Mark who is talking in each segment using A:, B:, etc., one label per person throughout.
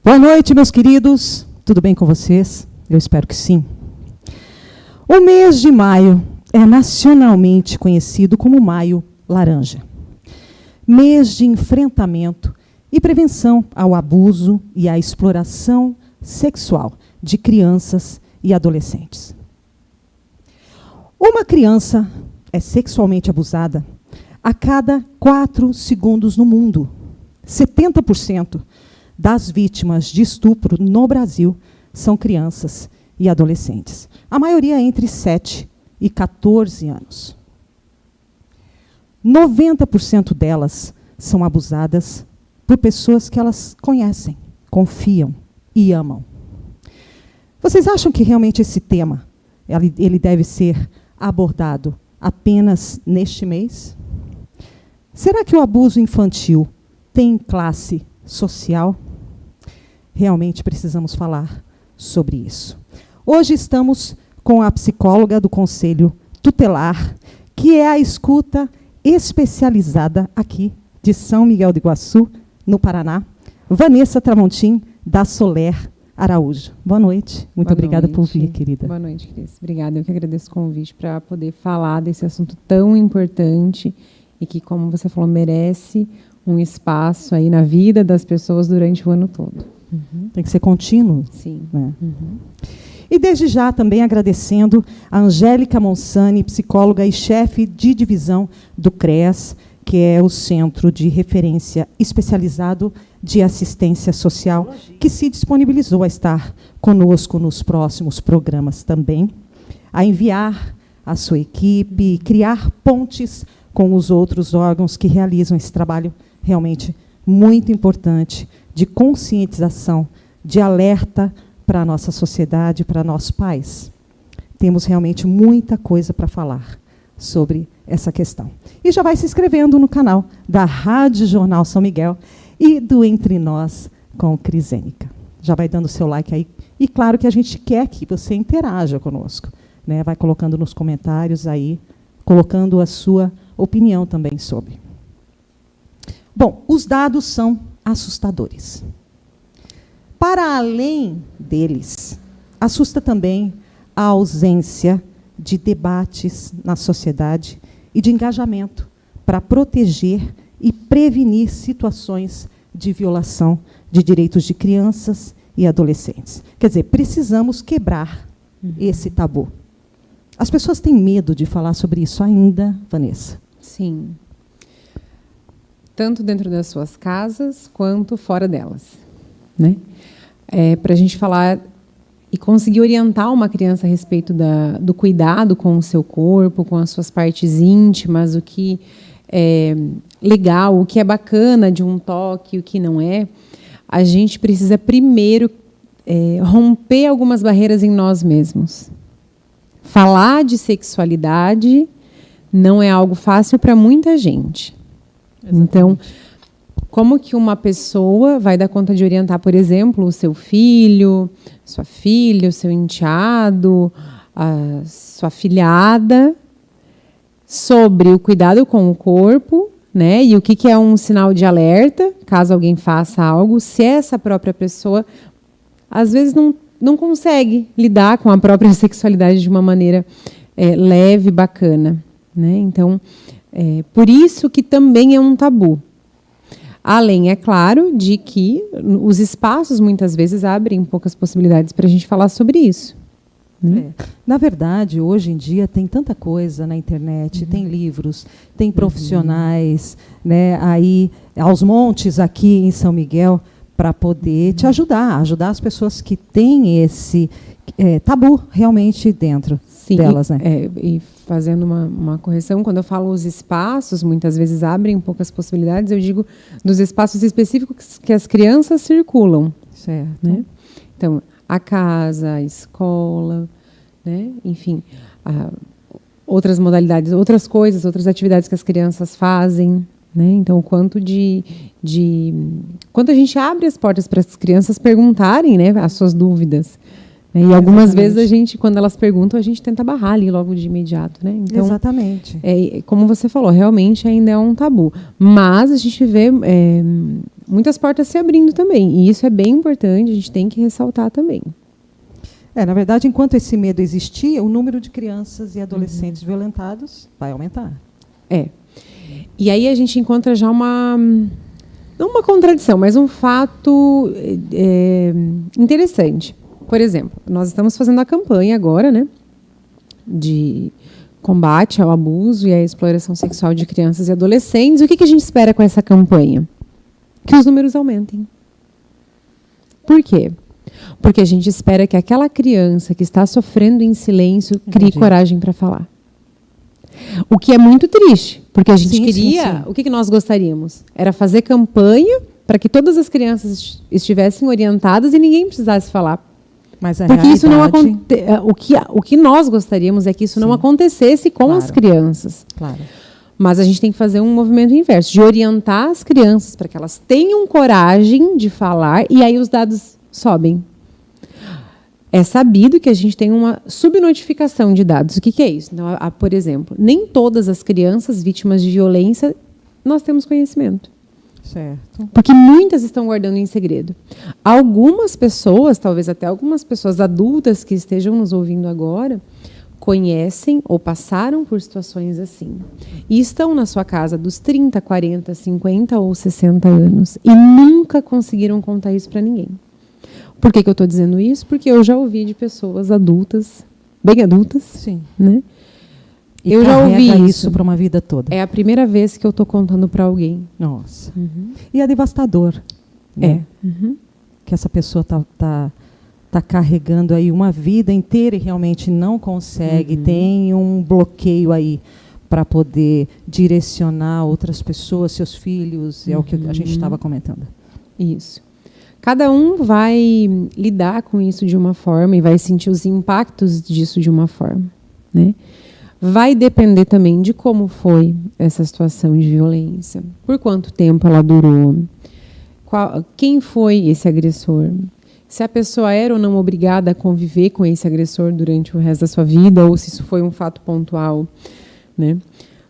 A: Boa noite, meus queridos. Tudo bem com vocês? Eu espero que sim. O mês de maio é nacionalmente conhecido como Maio Laranja. Mês de enfrentamento e prevenção ao abuso e à exploração sexual de crianças e adolescentes. Uma criança é sexualmente abusada a cada 4 segundos no mundo. 70% das vítimas de estupro no Brasil são crianças e adolescentes. A maioria entre 7 e 14 anos. 90% delas são abusadas por pessoas que elas conhecem, confiam e amam. Vocês acham que realmente esse tema ele deve ser abordado apenas neste mês? Será que o abuso infantil tem classe social? Realmente precisamos falar sobre isso. Hoje estamos com a psicóloga do Conselho Tutelar, que é a escuta especializada aqui de São Miguel do Iguaçu, no Paraná, Vanessa Tramontim, da Soler Araújo. Boa noite. Muito obrigada por vir, querida.
B: Boa noite, Cris. Obrigada. Eu que agradeço o convite para poder falar desse assunto tão importante e que, como você falou, merece um espaço aí na vida das pessoas durante o ano todo.
A: Tem que ser contínuo.
B: Sim.
A: Né? E desde já também agradecendo a Angélica Monsani, psicóloga e chefe de divisão do CREAS, que é o Centro de Referência Especializado de Assistência Social, que se disponibilizou a estar conosco nos próximos programas também, a enviar a sua equipe, criar pontes com os outros órgãos que realizam esse trabalho realmente muito importante de conscientização, de alerta para a nossa sociedade, para nossos pais. Temos realmente muita coisa para falar sobre essa questão. E já vai se inscrevendo no canal da Rádio Jornal São Miguel e do Entre Nós com Crisênica. Já vai dando o seu like aí. E claro que a gente quer que você interaja conosco, né? Vai colocando nos comentários aí, colocando a sua opinião também sobre. Bom, os dados são assustadores. Para além deles, assusta também a ausência de debates na sociedade e de engajamento para proteger e prevenir situações de violação de direitos de crianças e adolescentes. Quer dizer, precisamos quebrar esse tabu. As pessoas têm medo de falar sobre isso ainda, Vanessa?
B: Sim. Tanto dentro das suas casas, quanto fora delas. Né? Para a gente falar e conseguir orientar uma criança a respeito do cuidado com o seu corpo, com as suas partes íntimas, o que é legal, o que é bacana de um toque, o que não é, a gente precisa primeiro romper algumas barreiras em nós mesmos. Falar de sexualidade não é algo fácil para muita gente. Exatamente. Então, como que uma pessoa vai dar conta de orientar, por exemplo, o seu filho, sua filha, o seu enteado, a sua afilhada, sobre o cuidado com o corpo, né? E o que é um sinal de alerta, caso alguém faça algo, se essa própria pessoa, às vezes, não consegue lidar com a própria sexualidade de uma maneira leve, bacana. Né? Então, por isso que também é um tabu. Além, é claro, de que os espaços, muitas vezes, abrem poucas possibilidades para a gente falar sobre isso. Né?
A: Na verdade, hoje em dia, tem tanta coisa na internet, tem livros, tem profissionais, né, aí, aos montes aqui em São Miguel, para poder te ajudar as pessoas que têm esse tabu realmente dentro delas. Né?
B: E fazendo uma correção, quando eu falo os espaços, muitas vezes abrem poucas possibilidades, eu digo dos espaços específicos que as crianças circulam.
A: Certo.
B: Né? Então, a casa, a escola, né? Enfim, outras modalidades, outras coisas, outras atividades que as crianças fazem. Né? Então, quanto a gente abre as portas para as crianças perguntarem, né, as suas dúvidas. Né? E algumas vezes a gente, quando elas perguntam, a gente tenta barrar ali logo de imediato. Né? Então,
A: exatamente.
B: Como você falou, realmente ainda é um tabu. Mas a gente vê muitas portas se abrindo também. E isso é bem importante, a gente tem que ressaltar também.
A: Na verdade, enquanto esse medo existir, o número de crianças e adolescentes violentados vai aumentar.
B: E aí a gente encontra já não uma contradição, mas um fato interessante. Por exemplo, nós estamos fazendo a campanha agora, né, de combate ao abuso e à exploração sexual de crianças e adolescentes. O que a gente espera com essa campanha? Que os números aumentem. Por quê? Porque a gente espera que aquela criança que está sofrendo em silêncio crie coragem para falar. O que é muito triste, porque a gente queria... O que nós gostaríamos? Era fazer campanha para que todas as crianças estivessem orientadas e ninguém precisasse falar.
A: Mas a
B: porque isso não
A: realidade...
B: o que nós gostaríamos é que isso não acontecesse com as crianças.
A: Claro.
B: Mas a gente tem que fazer um movimento inverso, de orientar as crianças para que elas tenham coragem de falar, e aí os dados sobem. É sabido que a gente tem uma subnotificação de dados. O que é isso? Então, por exemplo, nem todas as crianças vítimas de violência nós temos conhecimento.
A: Certo.
B: Porque muitas estão guardando em segredo. Algumas pessoas, talvez até algumas pessoas adultas que estejam nos ouvindo agora, conhecem ou passaram por situações assim. E estão na sua casa dos 30, 40, 50 ou 60 anos e nunca conseguiram contar isso para ninguém. Por que eu estou dizendo isso? Porque eu já ouvi de pessoas adultas, bem adultas,
A: Sim.
B: Né?
A: E
B: eu já ouvi
A: isso para uma vida toda.
B: É a primeira vez que eu estou contando para alguém.
A: Nossa. E é devastador. Né? Que essa pessoa tá carregando aí uma vida inteira e realmente não consegue, tem um bloqueio aí para poder direcionar outras pessoas, seus filhos, é o que a gente estava comentando.
B: Isso. Cada um vai lidar com isso de uma forma e vai sentir os impactos disso de uma forma, né? Vai depender também de como foi essa situação de violência, por quanto tempo ela durou, quem foi esse agressor, se a pessoa era ou não obrigada a conviver com esse agressor durante o resto da sua vida, ou se isso foi um fato pontual, né?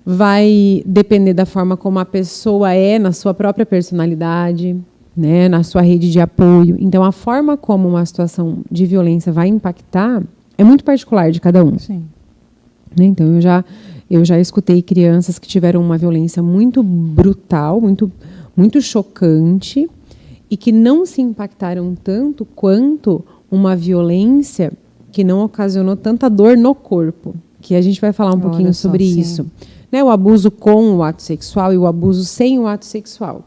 B: Vai depender da forma como a pessoa é na sua própria personalidade, né, na sua rede de apoio. Então, a forma como uma situação de violência vai impactar é muito particular de cada um.
A: Sim.
B: Né? Então, eu já escutei crianças que tiveram uma violência muito brutal, muito chocante, e que não se impactaram tanto quanto uma violência que não ocasionou tanta dor no corpo, que a gente vai falar um pouquinho sobre isso. Né? O abuso com o ato sexual e o abuso sem o ato sexual.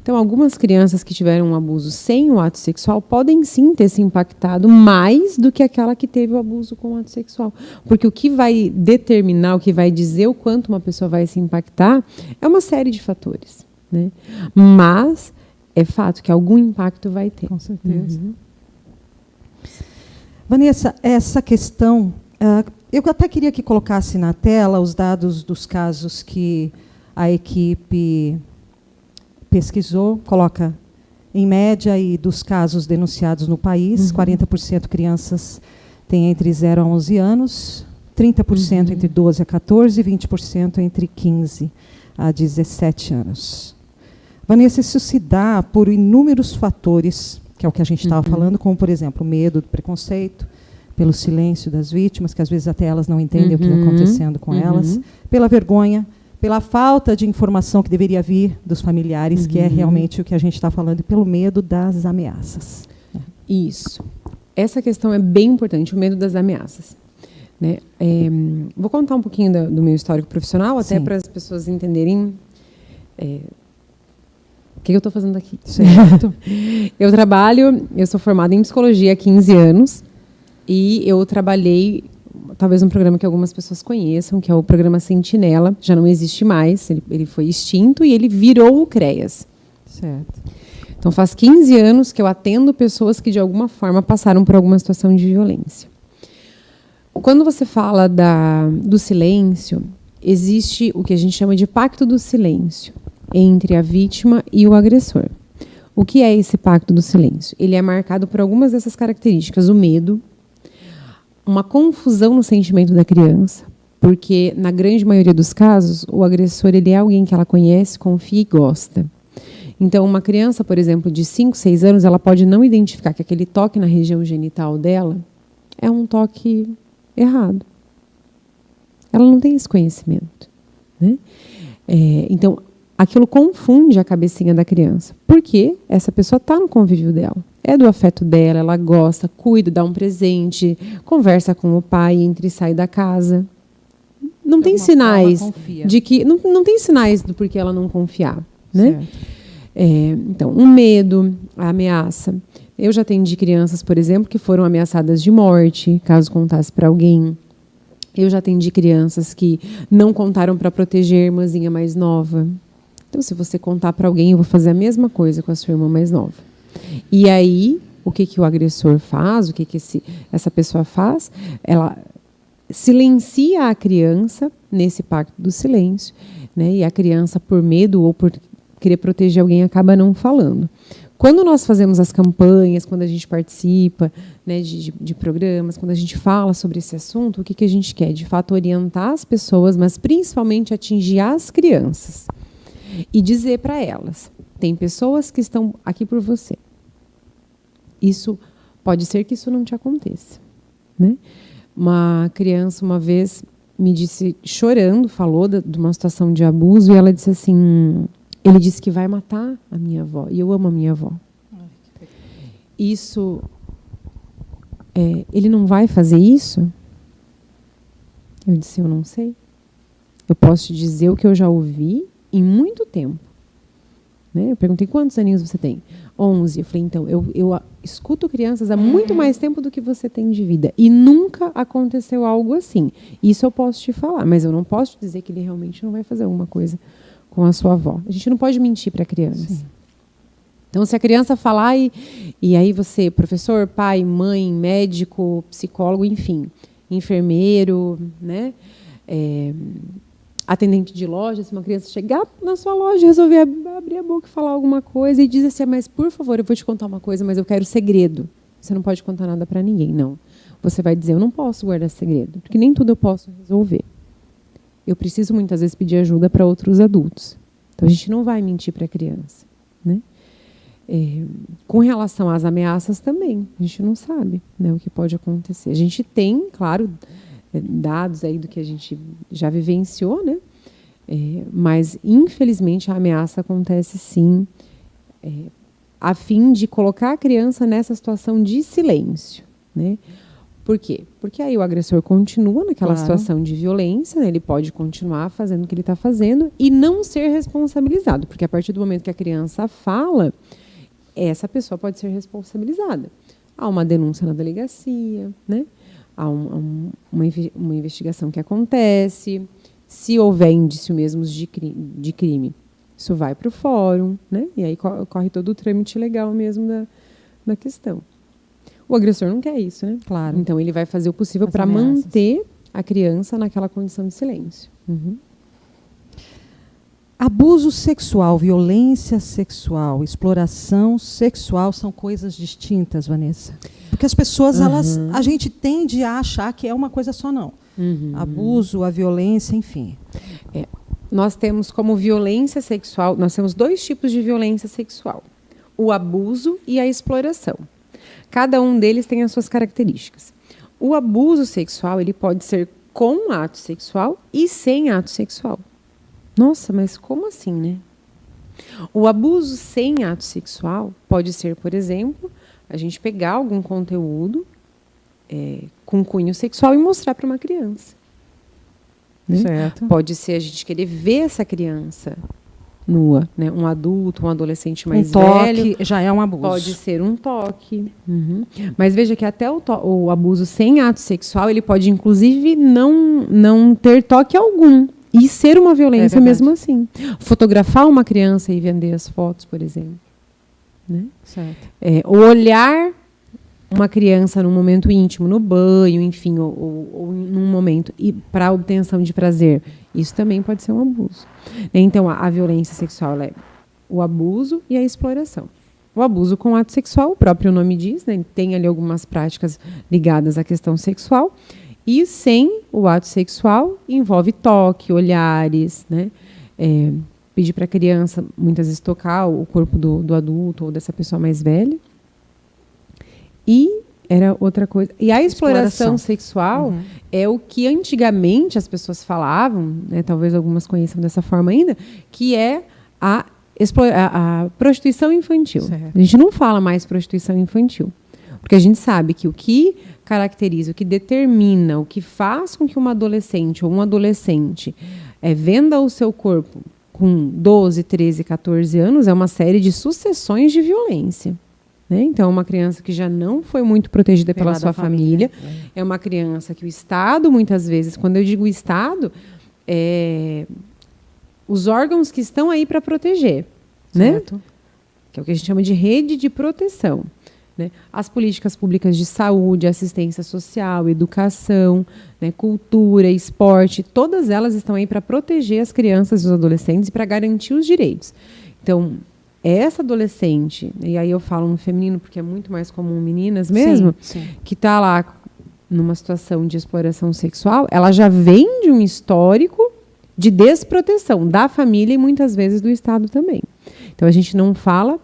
B: Então, algumas crianças que tiveram um abuso sem o ato sexual podem sim ter se impactado mais do que aquela que teve o abuso com o ato sexual. Porque o que vai determinar, o que vai dizer o quanto uma pessoa vai se impactar é uma série de fatores. Né? Mas é fato que algum impacto vai ter.
A: Com certeza. Vanessa, essa questão, eu até queria que colocasse na tela os dados dos casos que a equipe pesquisou, coloca em média e dos casos denunciados no país, 40% crianças têm entre 0 a 11 anos, 30% entre 12 a 14 e 20% entre 15 a 17 anos. Vanessa, isso se dá por inúmeros fatores, que é o que a gente estava falando, como, por exemplo, o medo do preconceito, pelo silêncio das vítimas, que às vezes até elas não entendem o que está acontecendo com elas, pela vergonha, pela falta de informação que deveria vir dos familiares, que é realmente o que a gente está falando, e pelo medo das ameaças.
B: Isso. Essa questão é bem importante, o medo das ameaças. Né? Vou contar um pouquinho do meu histórico profissional, até para as pessoas entenderem o que eu estou fazendo aqui.
A: Certo.
B: Eu sou formada em psicologia há 15 anos, e eu trabalhei... talvez um programa que algumas pessoas conheçam, que é o programa Sentinela, já não existe mais, ele foi extinto e ele virou o CREAS.
A: Certo.
B: Então, faz 15 anos que eu atendo pessoas que, de alguma forma, passaram por alguma situação de violência. Quando você fala do silêncio, existe o que a gente chama de pacto do silêncio entre a vítima e o agressor. O que é esse pacto do silêncio? Ele é marcado por algumas dessas características, o medo, uma confusão no sentimento da criança, porque, na grande maioria dos casos, o agressor ele é alguém que ela conhece, confia e gosta. Então, uma criança, por exemplo, de 5, 6 anos, ela pode não identificar que aquele toque na região genital dela é um toque errado. Ela não tem esse conhecimento, né? Então, aquilo confunde a cabecinha da criança, porque essa pessoa está no convívio dela, é do afeto dela, ela gosta, cuida, dá um presente, conversa com o pai, entra e sai da casa. Não tem sinais de que não tem sinais do porquê ela não confiar, né? Então, um medo, a ameaça. Eu já atendi crianças, por exemplo, que foram ameaçadas de morte, caso contasse para alguém. Eu já atendi crianças que não contaram para proteger a irmãzinha mais nova. Então, se você contar para alguém, eu vou fazer a mesma coisa com a sua irmã mais nova. E aí, o que o agressor faz, o que essa pessoa faz? Ela silencia a criança nesse pacto do silêncio, né? E a criança, por medo ou por querer proteger alguém, acaba não falando. Quando nós fazemos as campanhas, quando a gente participa, né, de programas, quando a gente fala sobre esse assunto, o que a gente quer? De fato, orientar as pessoas, mas principalmente atingir as crianças. E dizer para elas, tem pessoas que estão aqui por você. Isso pode ser que isso não te aconteça, né? Uma criança, uma vez, me disse, chorando, falou de uma situação de abuso, e ela disse assim... Ele disse que vai matar a minha avó. E eu amo a minha avó. Isso... ele não vai fazer isso? Eu disse, eu não sei. Eu posso te dizer o que eu já ouvi em muito tempo. Né? Eu perguntei, quantos aninhos você tem? 11. Eu falei, então, eu escuto crianças há muito mais tempo do que você tem de vida. E nunca aconteceu algo assim. Isso eu posso te falar. Mas eu não posso te dizer que ele realmente não vai fazer alguma coisa com a sua avó. A gente não pode mentir para a criança. Sim. Então, se a criança falar e aí você, professor, pai, mãe, médico, psicólogo, enfim, enfermeiro, né, atendente de loja, se uma criança chegar na sua loja e resolver abrir a boca e falar alguma coisa e diz assim, mas por favor, eu vou te contar uma coisa, mas eu quero segredo. Você não pode contar nada para ninguém, não. Você vai dizer, eu não posso guardar segredo, porque nem tudo eu posso resolver. Eu preciso, muitas vezes, pedir ajuda para outros adultos. Então, a gente não vai mentir para a criança, né? Com relação às ameaças também, a gente não sabe, né, o que pode acontecer. A gente tem, claro, dados aí do que a gente já vivenciou, né? Mas, infelizmente, a ameaça acontece, sim, a fim de colocar a criança nessa situação de silêncio, né? Por quê? Porque aí o agressor continua naquela situação de violência, né? Ele pode continuar fazendo o que ele está fazendo e não ser responsabilizado, porque a partir do momento que a criança fala, essa pessoa pode ser responsabilizada. Há uma denúncia na delegacia, né? Há uma investigação que acontece, se houver indício mesmo de crime, isso vai para o fórum, né? E aí corre todo o trâmite legal mesmo da questão. O agressor não quer isso, né?
A: Claro.
B: Então, ele vai fazer o possível para manter a criança naquela condição de silêncio. Uhum.
A: Abuso sexual, violência sexual, exploração sexual são coisas distintas, Vanessa? Porque as pessoas, a gente tende a achar que é uma coisa só, não. Abuso, a violência, enfim.
B: Nós temos como violência sexual, nós temos 2 tipos de violência sexual. O abuso e a exploração. Cada um deles tem as suas características. O abuso sexual, ele pode ser com ato sexual e sem ato sexual. Nossa, mas como assim, né? O abuso sem ato sexual pode ser, por exemplo, a gente pegar algum conteúdo com cunho sexual e mostrar para uma criança. Né?
A: Certo.
B: Pode ser a gente querer ver essa criança nua, né? Um adulto, um adolescente mais velho.
A: Um toque já é um abuso.
B: Pode ser um toque. Uhum. Mas veja que até o abuso sem ato sexual, ele pode, inclusive, não ter toque algum. E ser uma violência mesmo assim. Fotografar uma criança e vender as fotos, por exemplo. Né?
A: Certo.
B: Ou olhar uma criança num momento íntimo, no banho, enfim, ou num momento para obtenção de prazer. Isso também pode ser um abuso. Então, a violência sexual é o abuso e a exploração. O abuso com ato sexual, o próprio nome diz, né? Tem ali algumas práticas ligadas à questão sexual. E sem o ato sexual, envolve toque, olhares, né? pedir para a criança, muitas vezes, tocar o corpo do adulto ou dessa pessoa mais velha. E era outra coisa. E a exploração sexual é o que antigamente as pessoas falavam, né, talvez algumas conheçam dessa forma ainda, que é a prostituição infantil. Certo. A gente não fala mais prostituição infantil. Porque a gente sabe que o que caracteriza, o que determina, o que faz com que uma adolescente ou um adolescente venda o seu corpo com 12, 13, 14 anos é uma série de sucessões de violência. Né? Então, uma criança que já não foi muito protegida pela sua família, é uma criança que o Estado, muitas vezes, quando eu digo Estado, os órgãos que estão aí para proteger, certo. Né? Que é o que a gente chama de rede de proteção. Né? As políticas públicas de saúde, assistência social, educação, né, cultura, esporte, todas elas estão aí para proteger as crianças e os adolescentes e para garantir os direitos. Então, essa adolescente, e aí eu falo no feminino porque é muito mais comum meninas mesmo, sim. Que está lá numa situação de exploração sexual, ela já vem de um histórico de desproteção da família e muitas vezes do Estado também. Então, a gente não fala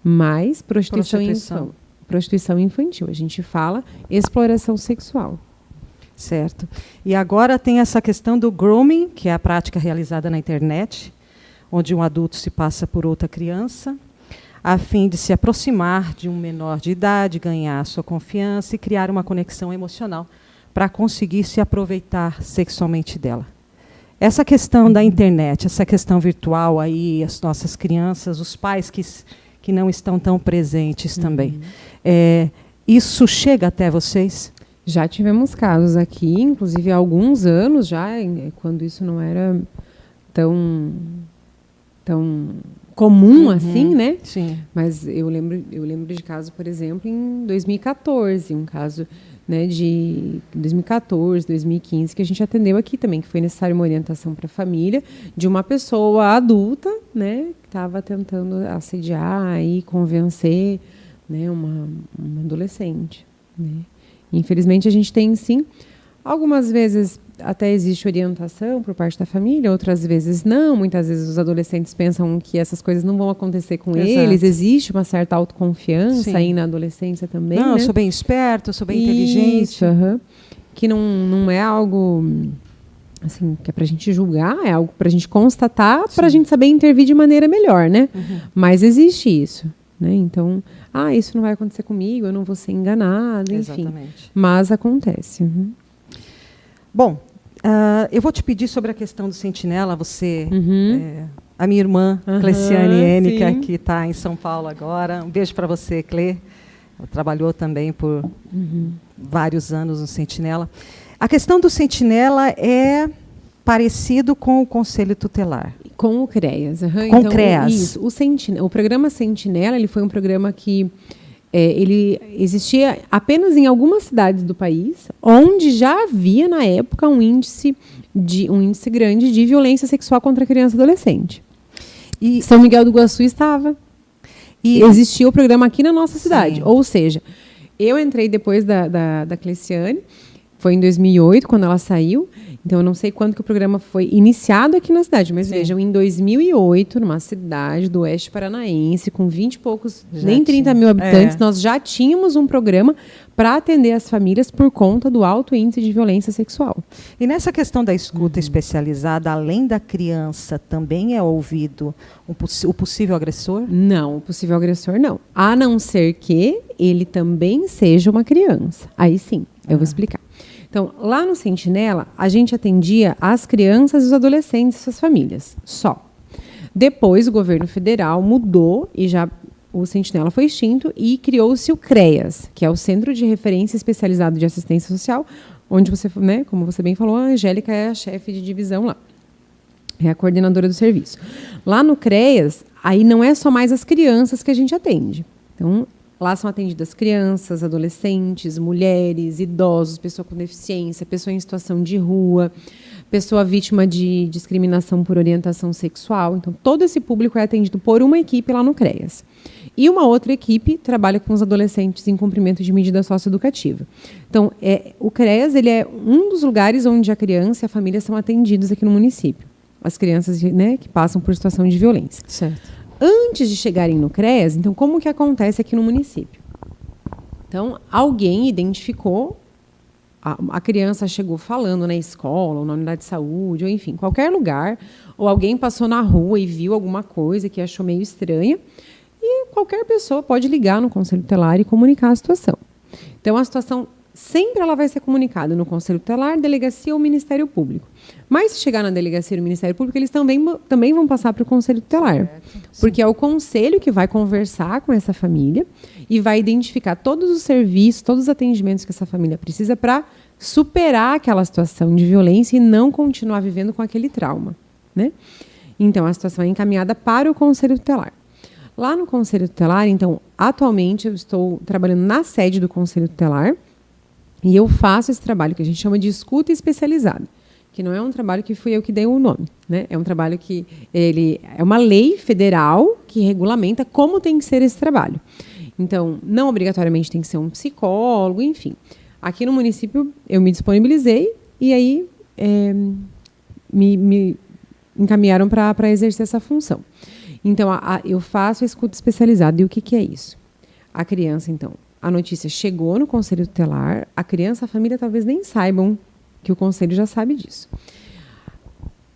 B: mais prostituição infantil. A gente fala exploração sexual.
A: Certo. E agora tem essa questão do grooming, que é a prática realizada na internet, onde um adulto se passa por outra criança, a fim de se aproximar de um menor de idade, ganhar sua confiança e criar uma conexão emocional para conseguir se aproveitar sexualmente dela. Essa questão da internet, essa questão virtual aí, as nossas crianças, os pais que não estão tão presentes também. Isso chega até vocês?
B: Já tivemos casos aqui, inclusive há alguns anos já, quando isso não era tão comum assim, né?
A: Sim.
B: Mas eu lembro de caso, por exemplo, em 2014, um caso, né, de 2014, 2015, que a gente atendeu aqui também, que foi necessário uma orientação para a família de uma pessoa adulta, né, que estava tentando assediar e convencer, né, uma adolescente. Né? Infelizmente, a gente tem, sim, algumas vezes até existe orientação por parte da família, outras vezes não. Muitas vezes os adolescentes pensam que essas coisas não vão acontecer com eles. Existe uma certa autoconfiança aí na adolescência também.
A: Não,
B: né?
A: Eu sou bem esperto, eu sou bem inteligente.
B: Que não é algo assim, que é para a gente julgar, é algo para a gente constatar, para a gente saber intervir de maneira melhor, né? Mas existe isso. Né? Então, isso não vai acontecer comigo, eu não vou ser enganada, enfim.
A: Exatamente.
B: Mas acontece.
A: Bom, eu vou te pedir sobre a questão do Sentinela, você, a minha irmã, Cleciane Ênica, que está em São Paulo agora. Um beijo para você, Clê. Ela trabalhou também por vários anos no Sentinela. A questão do Sentinela é parecido com o Conselho Tutelar.
B: Com o CREAS.
A: Com
B: então,
A: o CREAS.
B: Isso. O programa Sentinela, ele foi um programa que ele existia apenas em algumas cidades do país, onde já havia, na época, um índice grande de violência sexual contra criança e adolescente. E São Miguel do Iguaçu estava. E existia o programa aqui na nossa cidade. Sim. Ou seja, eu entrei depois da Cleciane, foi em 2008, quando ela saiu. Então, eu não sei quando que o programa foi iniciado aqui na cidade, mas vejam, em 2008, numa cidade do oeste paranaense, com 20 e poucos, nem 30 mil habitantes, nós já tínhamos um programa para atender as famílias por conta do alto índice de violência sexual.
A: E nessa questão da escuta especializada, além da criança, também é ouvido o possível agressor?
B: Não, o possível agressor não. A não ser que ele também seja uma criança. Aí sim, eu vou explicar. Então, lá no Sentinela, a gente atendia as crianças e os adolescentes e suas famílias, só. Depois, o governo federal mudou e já o Sentinela foi extinto e criou-se o CREAS, que é o Centro de Referência Especializado de Assistência Social, onde você, né, como você bem falou, a Angélica é a chefe de divisão lá. É a coordenadora do serviço. Lá no CREAS, aí não é só mais as crianças que a gente atende. Então, lá são atendidas crianças, adolescentes, mulheres, idosos, pessoa com deficiência, pessoa em situação de rua, pessoa vítima de discriminação por orientação sexual. Então, todo esse público é atendido por uma equipe lá no CREAS. E uma outra equipe trabalha com os adolescentes em cumprimento de medida socioeducativa. Então, o CREAS ele é um dos lugares onde a criança e a família são atendidos aqui no município. as crianças, né, que passam por situação de violência.
A: Certo.
B: Antes de chegarem no CREAS, então, como que acontece aqui no município? Então, alguém identificou, a criança chegou falando na escola, ou na unidade de saúde, ou enfim, qualquer lugar, ou alguém passou na rua e viu alguma coisa que achou meio estranha, e qualquer pessoa pode ligar no Conselho Tutelar e comunicar a situação. Então, a situação sempre ela vai ser comunicada no Conselho Tutelar, delegacia ou Ministério Público. Mas se chegar na delegacia ou no Ministério Público, eles também vão passar para o Conselho Tutelar. Porque é o Conselho que vai conversar com essa família e vai identificar todos os serviços, todos os atendimentos que essa família precisa para superar aquela situação de violência e não continuar vivendo com aquele trauma, né? Então, a situação é encaminhada para o Conselho Tutelar. Lá no Conselho Tutelar, então, atualmente eu estou trabalhando na sede do Conselho Tutelar e eu faço esse trabalho que a gente chama de escuta especializada, que não é um trabalho que fui eu que dei o nome, né? É um trabalho que é uma lei federal que regulamenta como tem que ser esse trabalho. Então, não obrigatoriamente tem que ser um psicólogo, enfim. Aqui no município eu me disponibilizei e aí me encaminharam para exercer essa função. Então, eu faço a escuta especializada. E o que é isso? A criança, então, a notícia chegou no Conselho Tutelar, a criança, a família talvez nem saibam que o Conselho já sabe disso.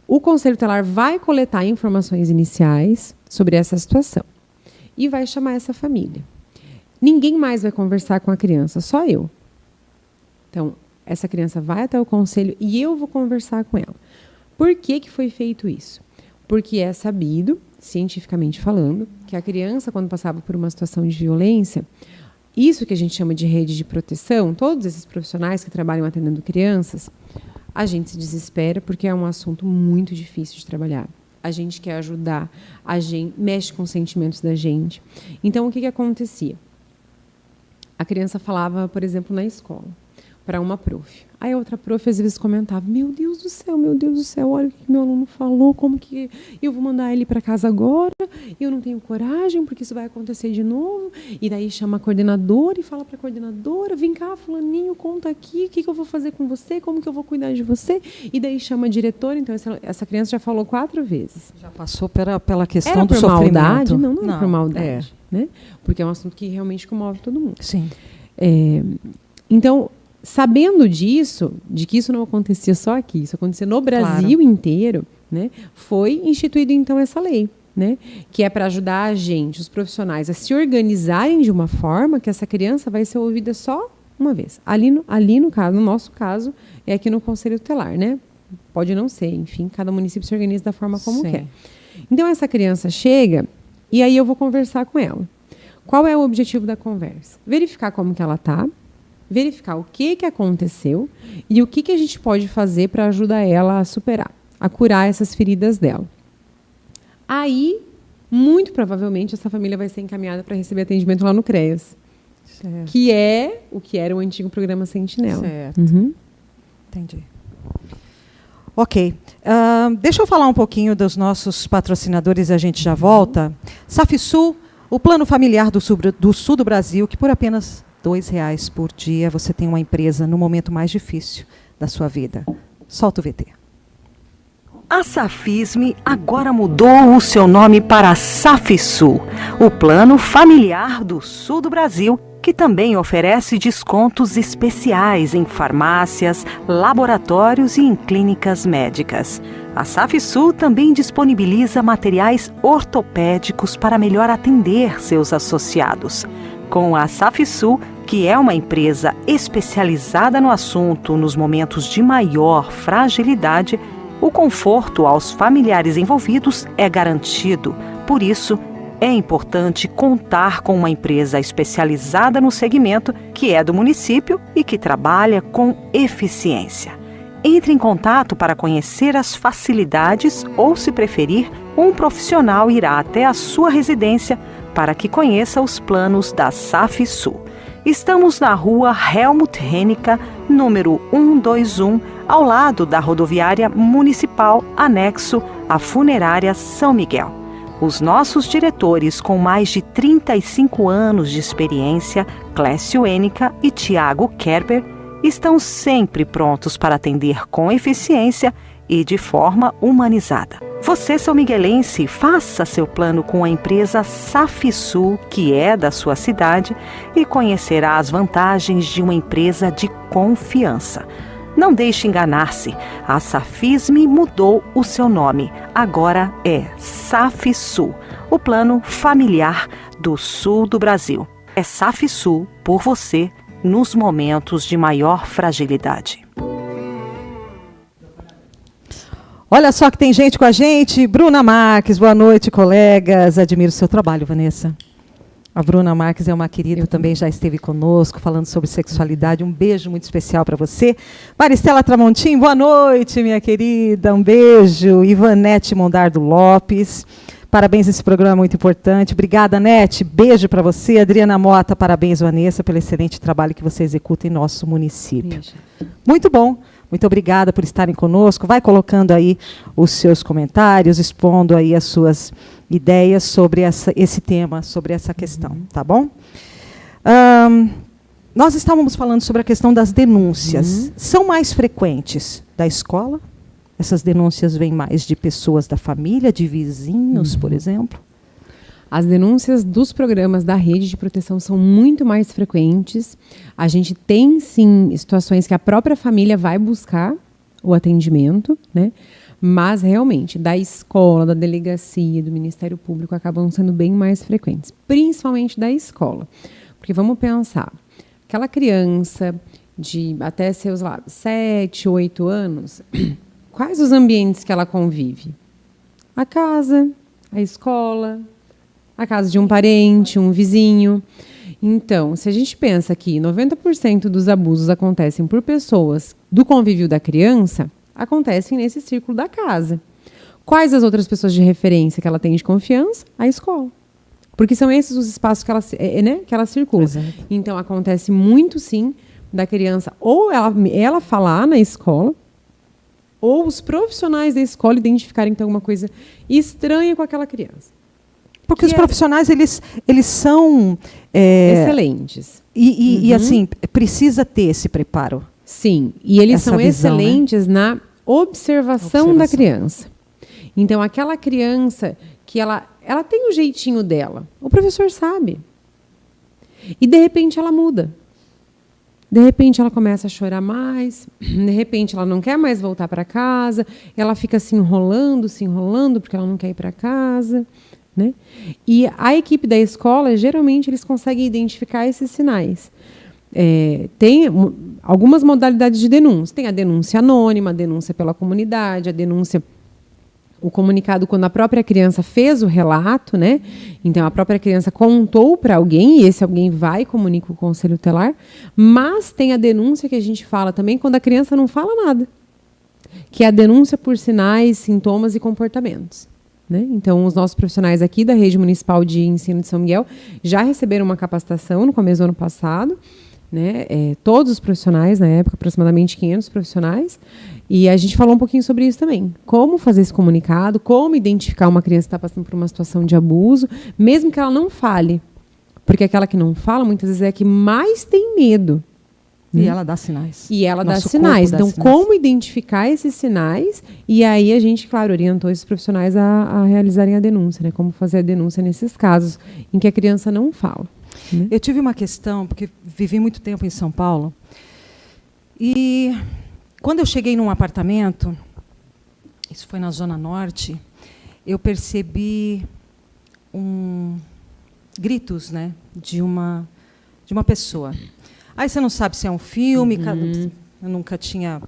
B: O Conselho Tutelar vai coletar informações iniciais sobre essa situação e vai chamar essa família. Ninguém mais vai conversar com a criança, só eu. Então, essa criança vai até o Conselho e eu vou conversar com ela. Por que foi feito isso? Porque é sabido, cientificamente falando, que a criança, quando passava por uma situação de violência, isso que a gente chama de rede de proteção, todos esses profissionais que trabalham atendendo crianças, a gente se desespera porque é um assunto muito difícil de trabalhar. A gente quer ajudar, a gente mexe com os sentimentos da gente. Então, o que acontecia? A criança falava, por exemplo, na escola, para uma prof. Aí a outra prof às vezes comentava, meu Deus do céu, olha o que meu aluno falou, como que eu vou mandar ele para casa agora, eu não tenho coragem, porque isso vai acontecer de novo. E daí chama a coordenadora e fala para a coordenadora, vem cá, fulaninho, conta aqui, o que eu vou fazer com você, como que eu vou cuidar de você. E daí chama a diretora, então essa criança já falou 4 vezes.
A: Já passou pela questão
B: era
A: do
B: por
A: sofrimento.
B: Maldade? Não era por maldade, né? Porque é um assunto que realmente comove todo mundo.
A: Sim.
B: Então, sabendo disso, de que isso não acontecia só aqui, isso acontecia no Brasil inteiro, né, foi instituída então essa lei, né, que é para ajudar a gente, os profissionais, a se organizarem de uma forma que essa criança vai ser ouvida só uma vez. Ali no caso, no nosso caso, é aqui no Conselho Tutelar, né? Pode não ser, enfim, cada município se organiza da forma como quer. Então, essa criança chega e aí eu vou conversar com ela. Qual é o objetivo da conversa? Verificar como que ela está, verificar o que aconteceu e o que a gente pode fazer para ajudar ela a superar, a curar essas feridas dela. Aí, muito provavelmente, essa família vai ser encaminhada para receber atendimento lá no CREAS, que é o que era o antigo programa Sentinela.
A: Certo. Entendi. Ok. Deixa eu falar um pouquinho dos nossos patrocinadores e a gente já volta. Safisul, o plano familiar do sul do Brasil, que por apenas R$2 por dia, você tem uma empresa no momento mais difícil da sua vida. Solta o VT.
C: A Safisme agora mudou o seu nome para Safisul, o plano familiar do sul do Brasil, que também oferece descontos especiais em farmácias, laboratórios e em clínicas médicas. A Safisul também disponibiliza materiais ortopédicos para melhor atender seus associados. Com a Safisul, que é uma empresa especializada no assunto nos momentos de maior fragilidade, o conforto aos familiares envolvidos é garantido. Por isso, é importante contar com uma empresa especializada no segmento que é do município e que trabalha com eficiência. Entre em contato para conhecer as facilidades ou, se preferir, um profissional irá até a sua residência para que conheça os planos da Safisul. Estamos na rua Helmut Hennica, número 121, ao lado da rodoviária municipal, anexo à funerária São Miguel. Os nossos diretores, com mais de 35 anos de experiência, Clécio Hennica e Tiago Kerber, estão sempre prontos para atender com eficiência e de forma humanizada. Você, são miguelense, faça seu plano com a empresa Safisul, que é da sua cidade, e conhecerá as vantagens de uma empresa de confiança. Não deixe enganar-se, a Safisme mudou o seu nome. Agora é Safisul, o plano familiar do sul do Brasil. É Safisul por você nos momentos de maior fragilidade.
A: Olha só que tem gente com a gente. Bruna Marques, boa noite, colegas. Admiro o seu trabalho, Vanessa. A Bruna Marques é uma querida, também já esteve conosco, falando sobre sexualidade. Um beijo muito especial para você. Maristela Tramontim, boa noite, minha querida. Um beijo. Ivanete Mondardo Lopes. Parabéns, esse programa é muito importante. Obrigada, Nete. Beijo para você. Adriana Mota, parabéns, Vanessa, pelo excelente trabalho que você executa em nosso município. Muito bom. Muito obrigada por estarem conosco. Vai colocando aí os seus comentários, expondo aí as suas ideias sobre esse tema, sobre essa questão, tá bom? Nós estávamos falando sobre a questão das denúncias. São mais frequentes da escola? Essas denúncias vêm mais de pessoas da família, de vizinhos, por exemplo?
B: As denúncias dos programas da rede de proteção são muito mais frequentes. A gente tem, sim, situações que a própria família vai buscar o atendimento, né? Mas, realmente, da escola, da delegacia, do Ministério Público, acabam sendo bem mais frequentes. Principalmente da escola. Porque vamos pensar, aquela criança de até seus 7, 8 anos, quais os ambientes que ela convive? A casa, a escola, a casa de um parente, um vizinho. Então, se a gente pensa que 90% dos abusos acontecem por pessoas do convívio da criança, acontecem nesse círculo da casa. Quais as outras pessoas de referência que ela tem de confiança? A escola. Porque são esses os espaços que ela circula. Exato. Então, acontece muito, sim, da criança ou ela falar na escola, ou os profissionais da escola identificarem que tem alguma coisa estranha com aquela criança.
A: Porque os profissionais, eles são...
B: excelentes.
A: E, assim, precisa ter esse preparo.
B: Sim, e eles são excelentes, né? Na observação da criança. Então, aquela criança que ela tem o jeitinho dela, o professor sabe. E, de repente, ela muda. De repente, ela começa a chorar mais. De repente, ela não quer mais voltar para casa. Ela fica se enrolando, porque ela não quer ir para casa. Né? E a equipe da escola, geralmente, eles conseguem identificar esses sinais. Tem algumas modalidades de denúncia. Tem a denúncia anônima, a denúncia pela comunidade, a denúncia, o comunicado quando a própria criança fez o relato, né? Então, a própria criança contou para alguém, e esse alguém vai e comunica o conselho tutelar. Mas tem a denúncia que a gente fala também quando a criança não fala nada, que é a denúncia por sinais, sintomas e comportamentos. Né? Então, os nossos profissionais aqui da Rede Municipal de Ensino de São Miguel já receberam uma capacitação no começo do ano passado, né? Todos os profissionais, na época, aproximadamente 500 profissionais, e a gente falou um pouquinho sobre isso também. Como fazer esse comunicado, como identificar uma criança que está passando por uma situação de abuso, mesmo que ela não fale. Porque aquela que não fala, muitas vezes, é a que mais tem medo.
A: E ela dá sinais.
B: E ela dá sinais. Então, como identificar esses sinais? E aí a gente, claro, orientou esses profissionais a realizarem a denúncia, né? Como fazer a denúncia nesses casos em que a criança não fala. Né?
A: Eu tive uma questão, porque vivi muito tempo em São Paulo, e quando eu cheguei num apartamento, isso foi na Zona Norte, eu percebi gritos, né, de uma pessoa. Aí você não sabe se é um filme, eu nunca tinha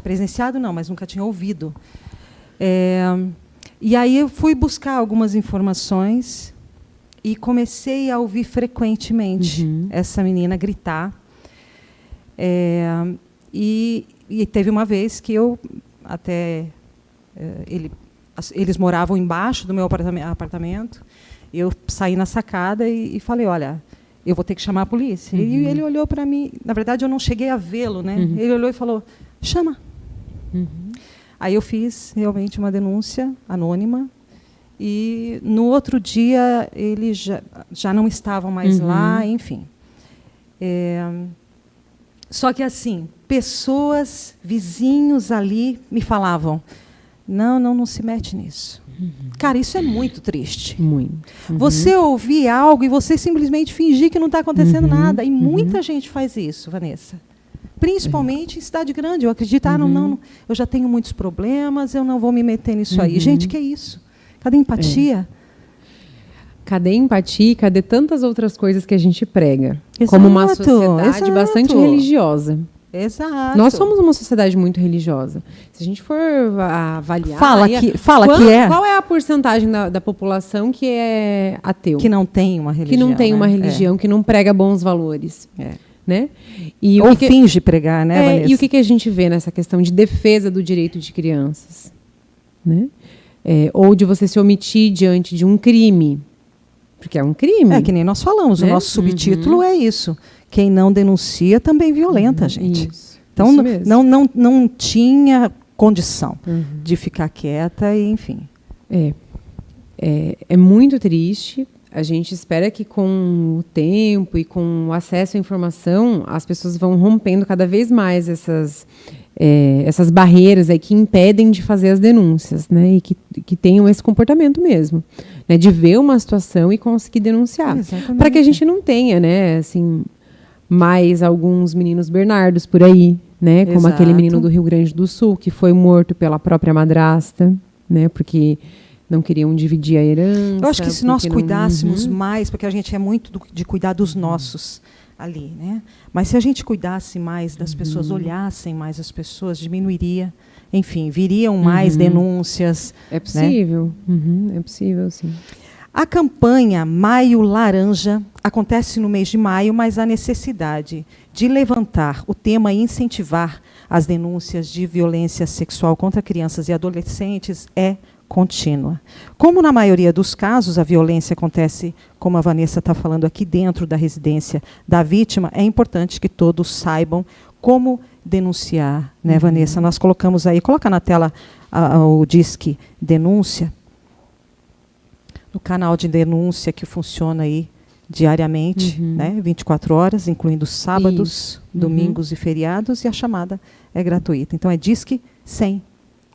A: presenciado, não, mas nunca tinha ouvido. E aí eu fui buscar algumas informações e comecei a ouvir frequentemente essa menina gritar. E teve uma vez que eu até... eles moravam embaixo do meu apartamento, eu saí na sacada e falei, olha... eu vou ter que chamar a polícia. E ele olhou para mim, na verdade eu não cheguei a vê-lo, né? Ele olhou e falou, chama. Aí eu fiz realmente uma denúncia anônima, e no outro dia eles já não estavam mais lá, enfim. Só que assim, pessoas, vizinhos ali me falavam, não se mete nisso. Cara, isso é muito triste.
B: Muito.
A: Você ouvir algo e você simplesmente fingir que não está acontecendo nada. E muita gente faz isso, Vanessa. Principalmente em cidade grande. Eu acredito, não, eu já tenho muitos problemas, eu não vou me meter nisso aí. Gente, que é isso? Cadê a empatia?
B: Cadê empatia? Cadê tantas outras coisas que a gente prega?
A: Exato,
B: como uma sociedade bastante religiosa.
A: Exato.
B: Nós somos uma sociedade muito religiosa. Se a gente for avaliar...
A: Qual
B: é a porcentagem da população que é ateu?
A: Que não tem uma religião.
B: Que não tem uma religião, que não prega bons valores. Né? E
A: ou finge pregar, né, Vanessa?
B: E o que a gente vê nessa questão de defesa do direito de crianças? Né? Ou de você se omitir diante de um crime. Porque é um crime.
A: É que nem nós falamos, né? O nosso subtítulo é isso. Quem não denuncia também violenta, gente.
B: Isso.
A: Então,
B: Isso mesmo.
A: não tinha condição de ficar quieta, e enfim.
B: É muito triste. A gente espera que com o tempo e com o acesso à informação, as pessoas vão rompendo cada vez mais essas barreiras aí que impedem de fazer as denúncias, né? E que tenham esse comportamento mesmo, né? De ver uma situação e conseguir denunciar. Para que a gente não tenha, né, assim, mais alguns meninos Bernardos por aí, né? Como aquele menino do Rio Grande do Sul, que foi morto pela própria madrasta, né? Porque não queriam dividir a herança.
A: Eu acho que se nós cuidássemos mais, porque a gente é muito de cuidar dos nossos ali, né? Mas se a gente cuidasse mais das pessoas, olhassem mais as pessoas, diminuiria, enfim, viriam mais denúncias.
B: É possível, né? É possível, sim.
A: A campanha Maio Laranja acontece no mês de maio, mas a necessidade de levantar o tema e incentivar as denúncias de violência sexual contra crianças e adolescentes é contínua. Como na maioria dos casos a violência acontece, como a Vanessa está falando aqui, dentro da residência da vítima, é importante que todos saibam como denunciar, né, Vanessa? Nós colocamos aí, coloca na tela o Disque Denúncia, no canal de denúncia que funciona aí diariamente, né, 24 horas, incluindo sábados, domingos e feriados, e a chamada é gratuita. Então é Disque 100.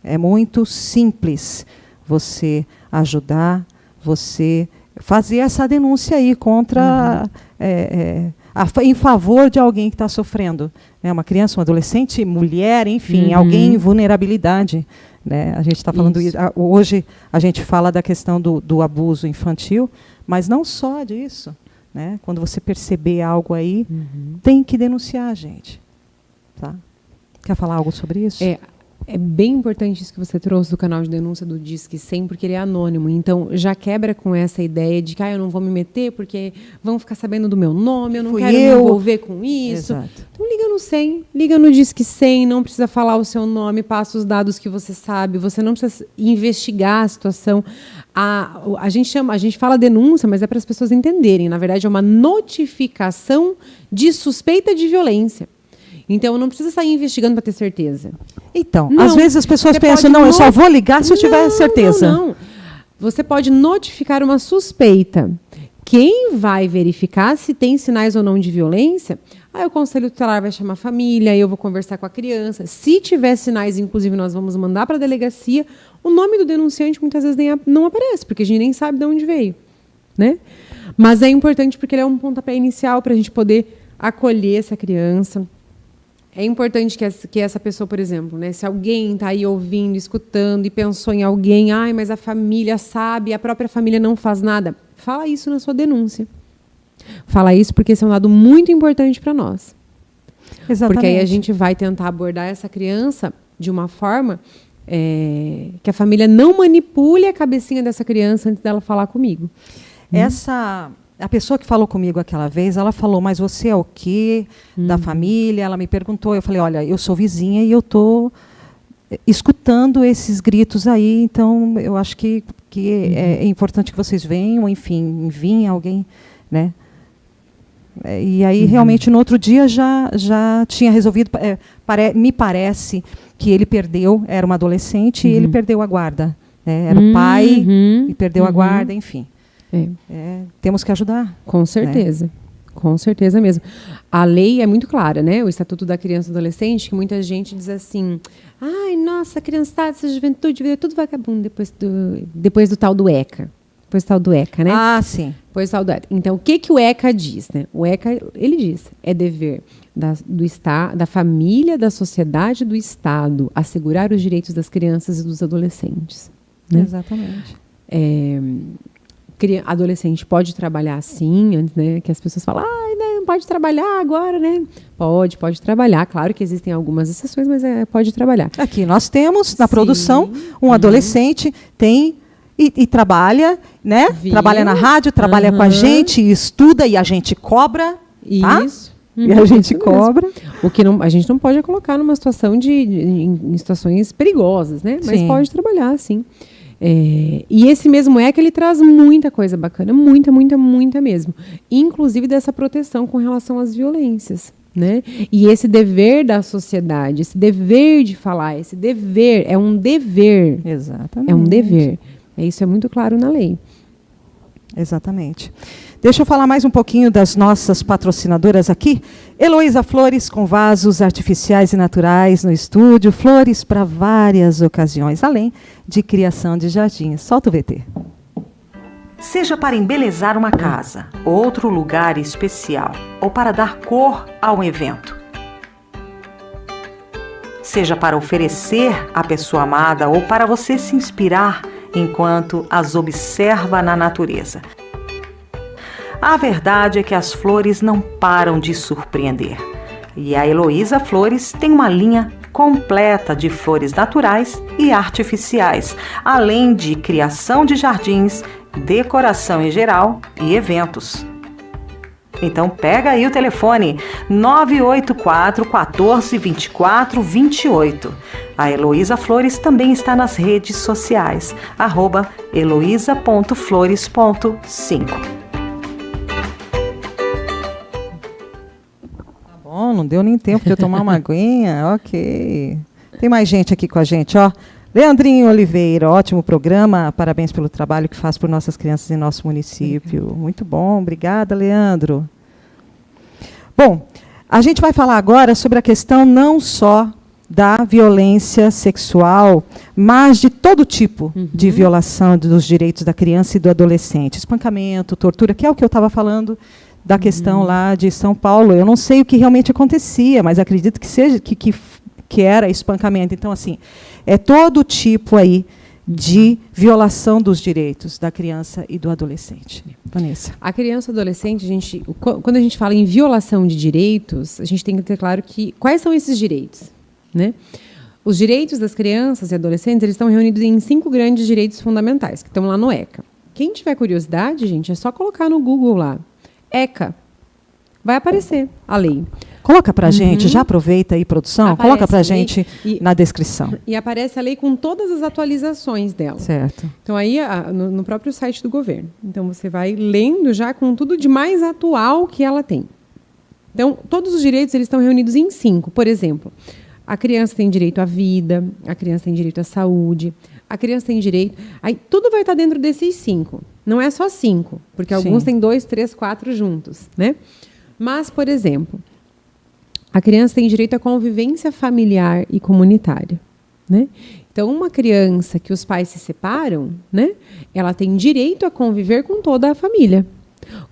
A: É muito simples você ajudar, você fazer essa denúncia aí contra, em favor de alguém que está sofrendo. Né? Uma criança, um adolescente, mulher, enfim, alguém em vulnerabilidade. Né? A gente está falando isso. Hoje a gente fala da questão do abuso infantil, mas não só disso. Né? Quando você perceber algo aí, tem que denunciar, gente. Tá? Quer falar algo sobre isso?
B: É bem importante isso que você trouxe do canal de denúncia do Disque 100, porque ele é anônimo. Então, já quebra com essa ideia de que eu não vou me meter porque vão ficar sabendo do meu nome, eu não quero me envolver com isso. Exato. Então, liga no 100, liga no Disque 100, não precisa falar o seu nome, passa os dados que você sabe, você não precisa investigar a situação. A gente fala denúncia, mas é para as pessoas entenderem. Na verdade, é uma notificação de suspeita de violência. Então, não precisa sair investigando para ter certeza.
A: Então, às vezes as pessoas pensam, eu só vou ligar se eu tiver certeza.
B: Não. Você pode notificar uma suspeita. Quem vai verificar se tem sinais ou não de violência, o Conselho Tutelar vai chamar a família, eu vou conversar com a criança. Se tiver sinais, inclusive, nós vamos mandar para a delegacia. O nome do denunciante muitas vezes não aparece, porque a gente nem sabe de onde veio. Né? Mas é importante porque ele é um pontapé inicial para a gente poder acolher essa criança. É importante que essa pessoa, por exemplo, né, se alguém está aí ouvindo, escutando e pensou em alguém, mas a família sabe, a própria família não faz nada, fala isso na sua denúncia. Fala isso porque esse é um dado muito importante para nós.
A: Exatamente.
B: Porque aí a gente vai tentar abordar essa criança de uma forma que a família não manipule a cabecinha dessa criança antes dela falar comigo.
A: A pessoa que falou comigo aquela vez, ela falou, mas você é o quê da família? Ela me perguntou, eu falei, olha, eu sou vizinha e eu estou escutando esses gritos aí, então eu acho que é importante que vocês venham, enfim, enviem alguém, né? E aí, realmente, no outro dia já tinha resolvido, me parece que ele perdeu, era uma adolescente, e ele perdeu a guarda. Né? Era o pai e perdeu a guarda, enfim. Temos que ajudar.
B: Com certeza. Né? Com certeza mesmo. A lei é muito clara, né? O Estatuto da Criança e do Adolescente, que muita gente diz assim, ai, nossa, criançada, essa juventude, tudo vagabundo depois do tal do ECA. Depois do tal do ECA, né?
A: Ah, sim.
B: Depois do tal do ECA. Então, o que o ECA diz, né? O ECA, ele diz, é dever da família, da sociedade, do Estado, assegurar os direitos das crianças e dos adolescentes. Né?
A: Exatamente.
B: Adolescente pode trabalhar sim, antes, né, que as pessoas falam, não pode trabalhar agora, né? Pode trabalhar. Claro que existem algumas exceções, mas pode trabalhar.
A: Aqui nós temos, na produção, um adolescente tem e trabalha, né?
B: Viu?
A: Trabalha na rádio, trabalha com a gente, estuda e a gente cobra. Tá?
B: Isso.
A: E a gente cobra.
B: O que a gente não pode colocar numa situação em situações perigosas, né? Mas
A: Sim.
B: pode trabalhar, sim. E esse mesmo ECA, ele traz muita coisa bacana, muita mesmo. Inclusive dessa proteção com relação às violências, né? E esse dever da sociedade, esse dever de falar, esse dever, é um dever.
A: Exatamente.
B: É um dever. Isso é muito claro na lei.
A: Exatamente. Deixa eu falar mais um pouquinho das nossas patrocinadoras aqui. Heloísa Flores, com vasos artificiais e naturais no estúdio, flores para várias ocasiões, além de criação de jardins. Solta o VT.
C: Seja para embelezar uma casa, outro lugar especial, ou para dar cor a um evento. Seja para oferecer à pessoa amada ou para você se inspirar enquanto as observa na natureza. A verdade é que as flores não param de surpreender. E a Heloísa Flores tem uma linha completa de flores naturais e artificiais, além de criação de jardins, decoração em geral e eventos. Então pega aí o telefone 984 14 24 28. A Heloísa Flores também está nas redes sociais, @heloisa.flores.5.
A: Não deu nem tempo de eu tomar uma aguinha. Ok. Tem mais gente aqui com a gente, ó. Leandrinho Oliveira, ótimo programa. Parabéns pelo trabalho que faz por nossas crianças em nosso município. Muito bom. Obrigada, Leandro. Bom, a gente vai falar agora sobre a questão não só da violência sexual, mas de todo tipo de violação dos direitos da criança e do adolescente. Espancamento, tortura, que é o que eu estava falando da questão lá de São Paulo. Eu não sei o que realmente acontecia, mas acredito que seja que era espancamento. Então, assim, é todo tipo aí de violação dos direitos da criança e do adolescente. Vanessa.
B: A criança e o adolescente, quando a gente fala em violação de direitos, a gente tem que ter claro quais são esses direitos, né? Os direitos das crianças e adolescentes, eles estão reunidos em 5 grandes direitos fundamentais, que estão lá no ECA. Quem tiver curiosidade, gente, é só colocar no Google lá, ECA, vai aparecer a lei.
A: Coloca para a gente, já aproveita aí, produção,
B: Aparece
A: coloca para a gente na descrição.
B: E aparece a lei com todas as atualizações dela.
A: Certo.
B: Então, aí, no próprio site do governo. Então, você vai lendo já com tudo de mais atual que ela tem. Então, todos os direitos eles estão reunidos em 5. Por exemplo, a criança tem direito à vida, a criança tem direito à saúde, a criança tem direito... Aí, tudo vai estar dentro desses 5. Não é só 5, porque alguns têm 2, 3, 4 juntos, né? Mas, por exemplo, a criança tem direito à convivência familiar e comunitária, né? Então, uma criança que os pais se separam, né? Ela tem direito a conviver com toda a família.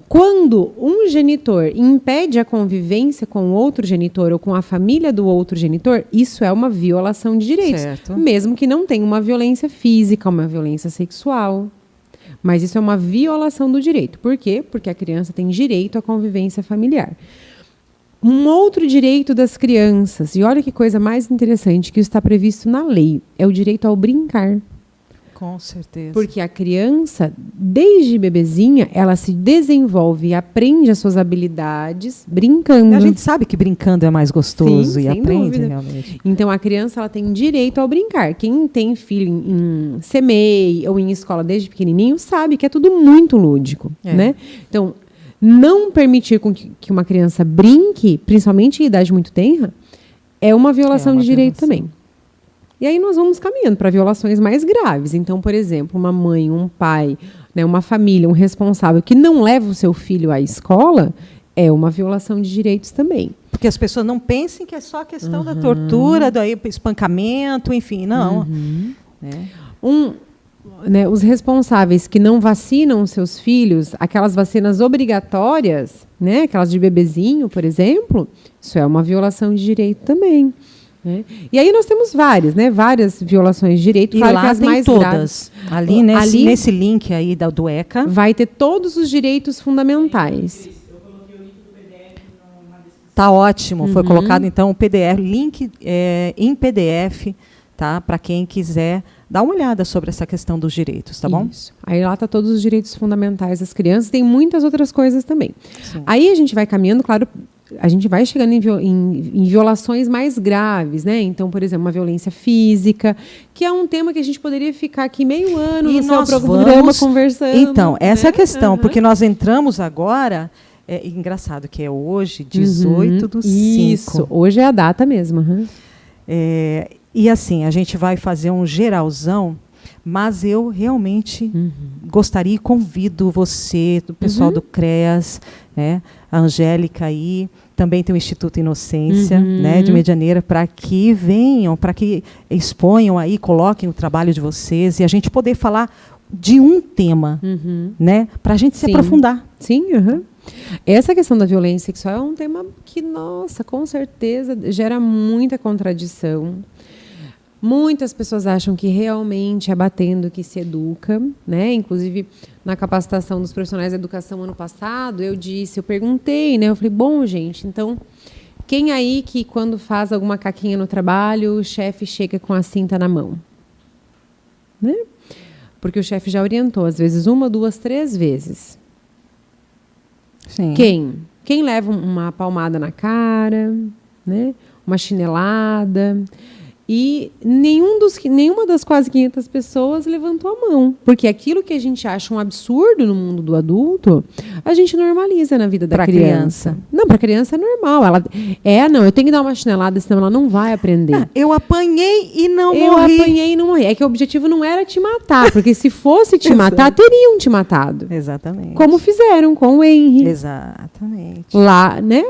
B: Quando um genitor impede a convivência com outro genitor ou com a família do outro genitor, isso é uma violação de direitos.
A: Certo.
B: Mesmo que não tenha uma violência física, uma violência sexual. Mas isso é uma violação do direito. Por quê? Porque a criança tem direito à convivência familiar. Um outro direito das crianças, e olha que coisa mais interessante, que está previsto na lei, é o direito ao brincar.
A: Com certeza.
B: Porque a criança, desde bebezinha, ela se desenvolve e aprende as suas habilidades brincando.
A: A gente sabe que brincando é mais gostoso.
B: Sim,
A: e
B: sem
A: aprende
B: dúvida.
A: realmente.
B: Então, a criança ela tem direito ao brincar. Quem tem filho em CMEI ou em escola desde pequenininho sabe que é tudo muito lúdico. Né? Então, não permitir que uma criança brinque, principalmente em idade muito tenra, é uma violação de direito também. E aí nós vamos caminhando para violações mais graves. Então, por exemplo, uma mãe, um pai, né, uma família, um responsável que não leva o seu filho à escola, é uma violação de direitos também.
A: Porque as pessoas não pensem que é só a questão da tortura, do espancamento, enfim, não.
B: Né, os responsáveis que não vacinam seus filhos, aquelas vacinas obrigatórias, né, aquelas de bebezinho, por exemplo, isso é uma violação de direito também. Né? E aí nós temos várias violações de direito.
A: E
B: claro
A: lá
B: que as
A: tem
B: mais
A: todas.
B: graves.
A: Ali nesse link aí do ECA.
B: Vai ter todos os direitos fundamentais.
A: Tá ótimo. Foi colocado, então, o PDF, link em PDF, tá? Para quem quiser dar uma olhada sobre essa questão dos direitos, tá bom?
B: Isso. Aí lá tá todos os direitos fundamentais das crianças. Tem muitas outras coisas também.
A: Sim.
B: Aí a gente vai caminhando, claro, a gente vai chegando em violações mais graves, né? Então, por exemplo, uma violência física, que é um tema que a gente poderia ficar aqui meio ano
A: E
B: no seu
A: nós
B: programa
A: vamos
B: conversando.
A: Então, essa é a
B: né?
A: questão, porque nós entramos agora, engraçado que é hoje, 18/5.
B: Isso, hoje é a data mesmo.
A: E assim, a gente vai fazer um geralzão, mas eu realmente gostaria e convido você, do pessoal do CREAS, né, a Angélica aí, também tem o Instituto Inocência, né, de Medianeira, para que venham, para que exponham aí, coloquem o trabalho de vocês e a gente poder falar de um tema, né, para a gente se aprofundar.
B: Sim, Essa questão da violência sexual é um tema que, nossa, com certeza gera muita contradição. Muitas pessoas acham que realmente é batendo que se educa, né? Inclusive, na capacitação dos profissionais da educação ano passado, eu perguntei, né? Eu falei, bom, gente, então, quem aí que quando faz alguma caquinha no trabalho, o chefe chega com a cinta na mão? Né? Porque o chefe já orientou, às vezes, 1, 2, 3 vezes.
A: Sim.
B: Quem leva uma palmada na cara, né? Uma chinelada. E nenhuma das quase 500 pessoas levantou a mão. Porque aquilo que a gente acha um absurdo no mundo do adulto, a gente normaliza na vida da criança. Não, para a criança é normal. Eu tenho que dar uma chinelada, senão ela não vai aprender.
A: Eu apanhei e não morri.
B: Eu apanhei e não morri. É que o objetivo não era te matar, porque se fosse te matar, teriam te matado.
A: Exatamente.
B: Como fizeram com o Henry.
A: Exatamente.
B: Lá, né?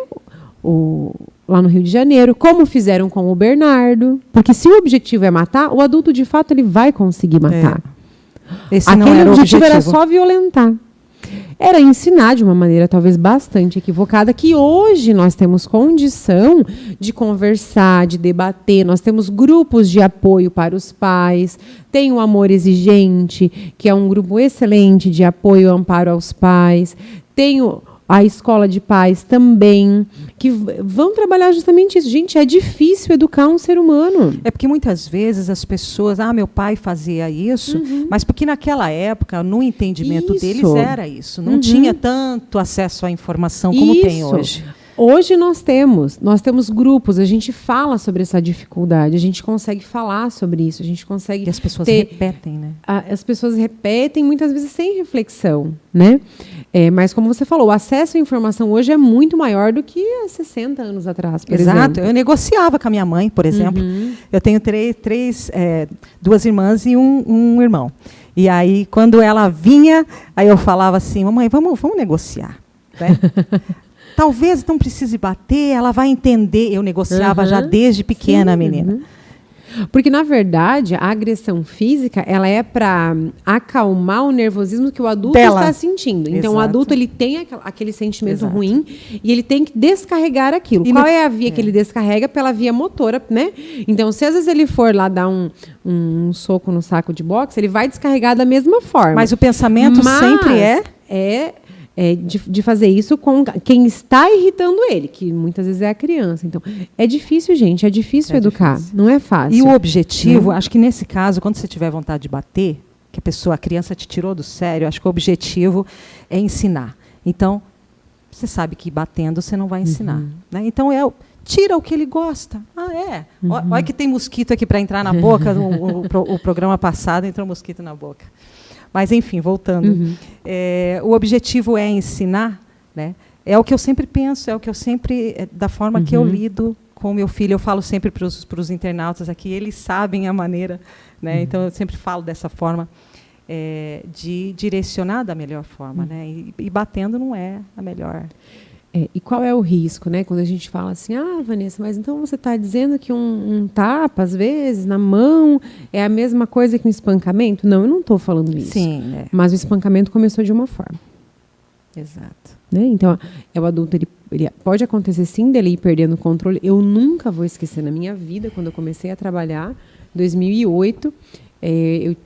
B: Lá no Rio de Janeiro, como fizeram com o Bernardo, porque se o objetivo é matar, o adulto de fato ele vai conseguir matar.
A: Esse não era o objetivo.
B: Era só violentar. Era ensinar de uma maneira talvez bastante equivocada, que hoje nós temos condição de conversar, de debater, nós temos grupos de apoio para os pais, tem o Amor Exigente, que é um grupo excelente de apoio e amparo aos pais, tem a escola de pais também, que vão trabalhar justamente isso. Gente, é difícil educar um ser humano.
A: É porque muitas vezes as pessoas, meu pai fazia isso, mas porque naquela época, no entendimento deles, era isso. Não tinha tanto acesso à informação como tem hoje.
B: Hoje nós temos grupos, a gente fala sobre essa dificuldade, a gente consegue falar sobre isso, a gente consegue...
A: E as pessoas repetem, né?
B: As pessoas repetem, muitas vezes sem reflexão, né? Mas, como você falou, o acesso à informação hoje é muito maior do que há 60 anos atrás, por exemplo.
A: Eu negociava com a minha mãe, por exemplo. Eu tenho 2 irmãs e um irmão. E aí, quando ela vinha, aí eu falava assim, mamãe, vamos negociar. Né? Talvez não precise bater, ela vai entender. Eu negociava já desde pequena, menina.
B: Porque, na verdade, a agressão física ela é para acalmar o nervosismo que o adulto está sentindo. Então, o adulto ele tem aquele sentimento ruim e ele tem que descarregar aquilo. Qual é a via que ele descarrega? Pela via motora, né? Então, se às vezes ele for lá dar um soco no saco de boxe, ele vai descarregar da mesma forma.
A: Mas o pensamento sempre
B: de fazer isso com quem está irritando ele, que muitas vezes é a criança. Então, é difícil, gente, é difícil educar. Difícil. Não é fácil.
A: E o objetivo, acho que nesse caso, quando você tiver vontade de bater, que a criança te tirou do sério, acho que o objetivo é ensinar. Então, você sabe que batendo você não vai ensinar. Né? Então, tira o que ele gosta. Olha que tem mosquito aqui para entrar na boca. O programa passado entrou mosquito na boca. Mas, enfim, voltando. O objetivo é ensinar, né? É o que eu sempre penso, é o que eu sempre... da forma que eu lido com o meu filho. Eu falo sempre para os internautas aqui, eles sabem a maneira, né? Então, eu sempre falo dessa forma de direcionar da melhor forma. Né? E batendo não é a melhor.
B: E qual é o risco, né? Quando a gente fala assim, Vanessa, mas então você está dizendo que um tapa, às vezes, na mão, é a mesma coisa que um espancamento? Não, eu não estou falando isso.
A: Sim,
B: Mas o espancamento começou de uma forma.
A: Exato.
B: Né? Então, o adulto, ele pode acontecer sim dele ir perdendo o controle. Eu nunca vou esquecer na minha vida, quando eu comecei a trabalhar, em 2008,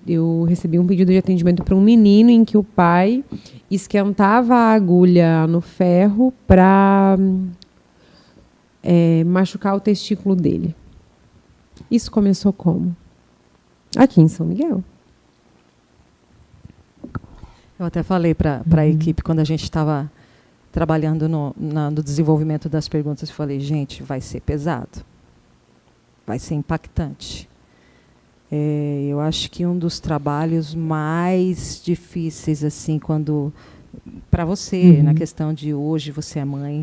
B: eu recebi um pedido de atendimento para um menino em que o pai esquentava a agulha no ferro para machucar o testículo dele. Isso começou como? Aqui em São Miguel.
A: Eu até falei para a equipe, quando a gente estava trabalhando no desenvolvimento das perguntas, eu falei, gente, vai ser pesado. Vai ser impactante. Eu acho que um dos trabalhos mais difíceis, assim, para você, na questão de hoje você é mãe,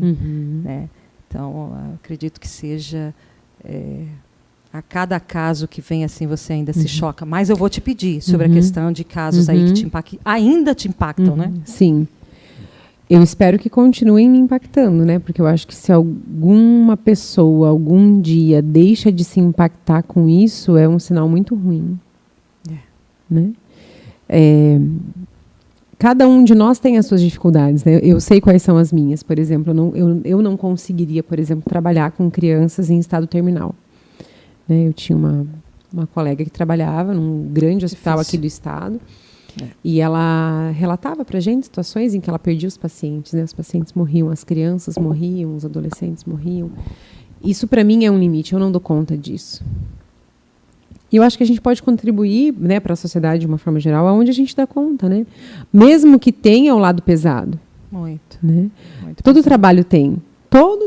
A: né? Então, acredito que seja a cada caso que vem assim você ainda se choca. Mas eu vou te pedir sobre a questão de casos aí que ainda te impactam, né?
B: Sim. Eu espero que continuem me impactando, né? Porque eu acho que se alguma pessoa, algum dia, deixa de se impactar com isso, é um sinal muito ruim. Né? Cada um de nós tem as suas dificuldades, né? Eu sei quais são as minhas. Por exemplo, eu não conseguiria, por exemplo, trabalhar com crianças em estado terminal. Né? Eu tinha uma colega que trabalhava num grande hospital aqui do estado. E ela relatava para a gente situações em que ela perdia os pacientes, né? Os pacientes morriam, as crianças morriam, os adolescentes morriam. Isso, para mim, é um limite, eu não dou conta disso. E eu acho que a gente pode contribuir, né, para a sociedade, de uma forma geral, aonde a gente dá conta, né? Mesmo que tenha o lado pesado.
A: Muito.
B: Né?
A: Muito
B: Todo
A: pesado.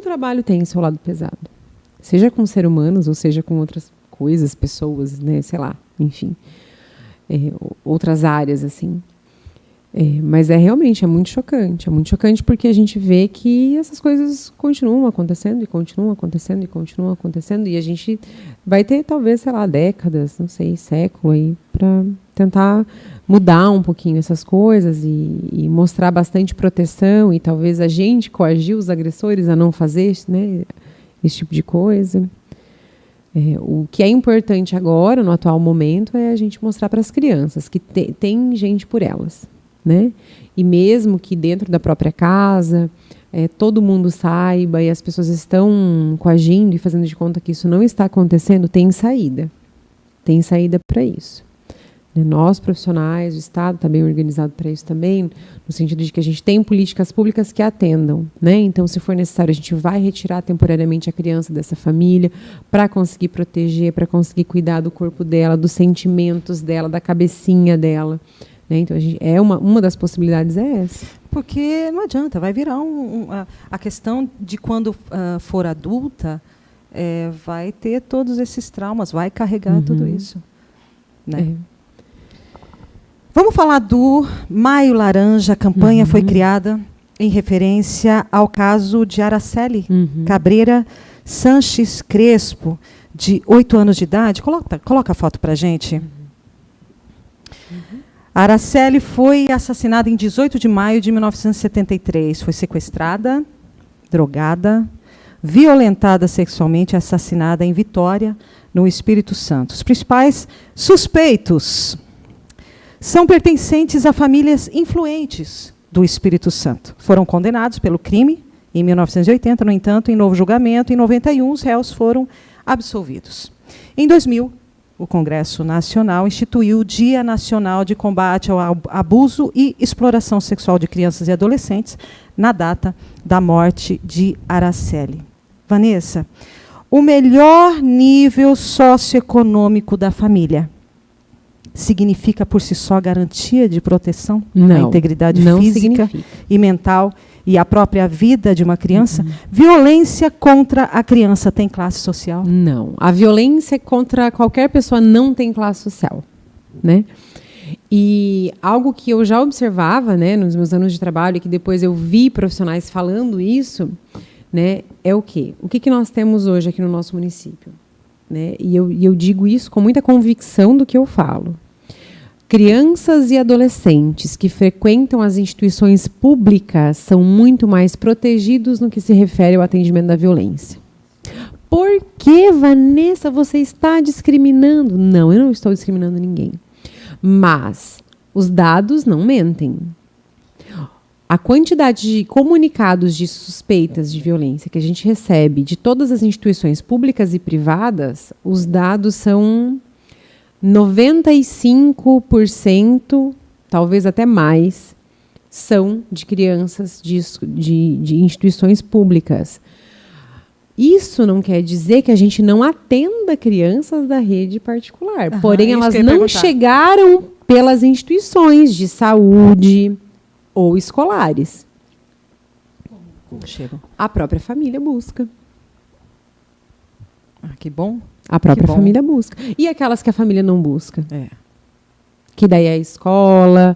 B: trabalho tem seu lado pesado. Seja com seres humanos, ou seja com outras coisas, pessoas, né, sei lá, enfim. Outras áreas, assim. Mas realmente é muito chocante porque a gente vê que essas coisas continuam acontecendo e continuam acontecendo e continuam acontecendo, e a gente vai ter, talvez, sei lá, décadas, não sei, século aí, para tentar mudar um pouquinho essas coisas e mostrar bastante proteção e talvez a gente coagir os agressores a não fazer, né, esse tipo de coisa. O que é importante agora, no atual momento, é a gente mostrar para as crianças que tem gente por elas, né? E mesmo que dentro da própria casa, todo mundo saiba e as pessoas estão coagindo e fazendo de conta que isso não está acontecendo, tem saída. Tem saída para isso. Nós, profissionais, o Estado está bem organizado para isso também, no sentido de que a gente tem políticas públicas que atendam, né? Então, se for necessário, a gente vai retirar temporariamente a criança dessa família para conseguir proteger, para conseguir cuidar do corpo dela, dos sentimentos dela, da cabecinha dela. Né? Então, uma das possibilidades é essa.
A: Porque não adianta, vai virar a questão de quando for adulta, vai ter todos esses traumas, vai carregar tudo isso. Né? Vamos falar do Maio Laranja. A campanha foi criada em referência ao caso de Araceli Cabreira Sanches Crespo, de 8 anos de idade. Coloca a foto para a gente. A Araceli foi assassinada em 18 de maio de 1973. Foi sequestrada, drogada, violentada sexualmente e assassinada em Vitória, no Espírito Santo. Os principais suspeitos são pertencentes a famílias influentes do Espírito Santo. Foram condenados pelo crime em 1980, no entanto, em novo julgamento, em 91, os réus foram absolvidos. Em 2000, o Congresso Nacional instituiu o Dia Nacional de Combate ao Abuso e Exploração Sexual de Crianças e Adolescentes, na data da morte de Araceli. Vanessa, o melhor nível socioeconômico da família significa por si só garantia de proteção à integridade física e mental e à própria vida de uma criança? Violência contra a criança tem classe social?
B: Não. A violência contra qualquer pessoa não tem classe social, né? E algo que eu já observava, né, nos meus anos de trabalho, e que depois eu vi profissionais falando isso, né, é o quê? O que nós temos hoje aqui no nosso município? Né? E eu digo isso com muita convicção do que eu falo. crianças e adolescentes que frequentam as instituições públicas são muito mais protegidos no que se refere ao atendimento da violência. Por que, Vanessa, você está discriminando? Não, eu não estou discriminando ninguém. Mas os dados não mentem. A quantidade de comunicados de suspeitas de violência que a gente recebe de todas as instituições públicas e privadas, os dados são 95%, talvez até mais, são de crianças de instituições públicas. Isso não quer dizer que a gente não atenda crianças da rede particular. Porém, elas não chegaram pelas instituições de saúde ou escolares.
A: Como chegam?
B: A própria família busca.
A: Que bom.
B: A própria família busca. E aquelas que a família não busca?
A: É.
B: Que daí a escola,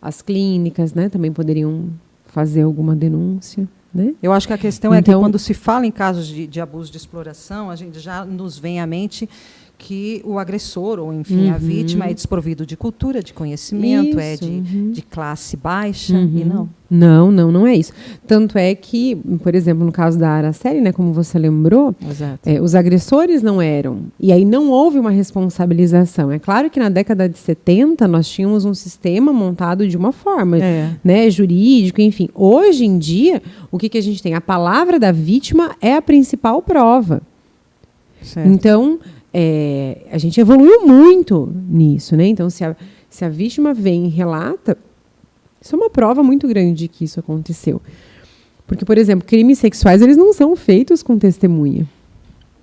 B: as clínicas, né, também poderiam fazer alguma denúncia. Né?
A: Eu acho que a questão é que quando se fala em casos de abuso de exploração, a gente já nos vem à mente que o agressor, ou enfim, a vítima, é desprovido de cultura, de conhecimento, de classe baixa, e não.
B: Não é isso. Tanto é que, por exemplo, no caso da Araceli, né, como você lembrou, os agressores não eram. E aí não houve uma responsabilização. É claro que na década de 70 nós tínhamos um sistema montado de uma forma, né, jurídico, enfim. Hoje em dia, o que a gente tem? A palavra da vítima é a principal prova. Certo. Então, a gente evoluiu muito nisso, né? Então, se a vítima vem e relata, isso é uma prova muito grande de que isso aconteceu. Porque, por exemplo, crimes sexuais, eles não são feitos com testemunha.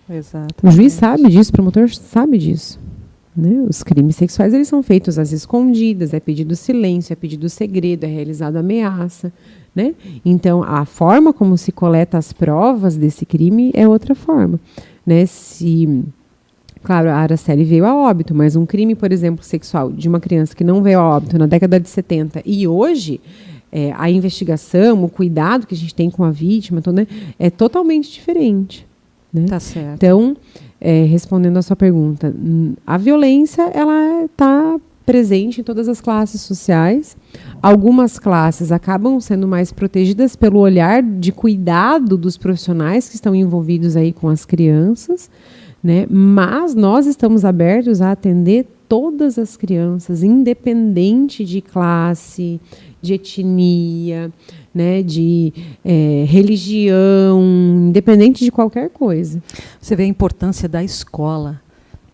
A: Exato.
B: O juiz sabe disso, o promotor sabe disso. Né? Os crimes sexuais, eles são feitos às escondidas, é pedido silêncio, é pedido segredo, é realizado ameaça. Né? Então, a forma como se coleta as provas desse crime é outra forma. Né? Claro, a Araceli veio a óbito, mas um crime, por exemplo, sexual de uma criança que não veio a óbito na década de 70 e hoje, a investigação, o cuidado que a gente tem com a vítima, é totalmente diferente. Né?
A: Tá certo.
B: Então, respondendo a sua pergunta, a violência ela está presente em todas as classes sociais. Algumas classes acabam sendo mais protegidas pelo olhar de cuidado dos profissionais que estão envolvidos aí com as crianças. Né? Mas nós estamos abertos a atender todas as crianças, independente de classe, de etnia, né? De religião, independente de qualquer coisa.
A: Você vê a importância da escola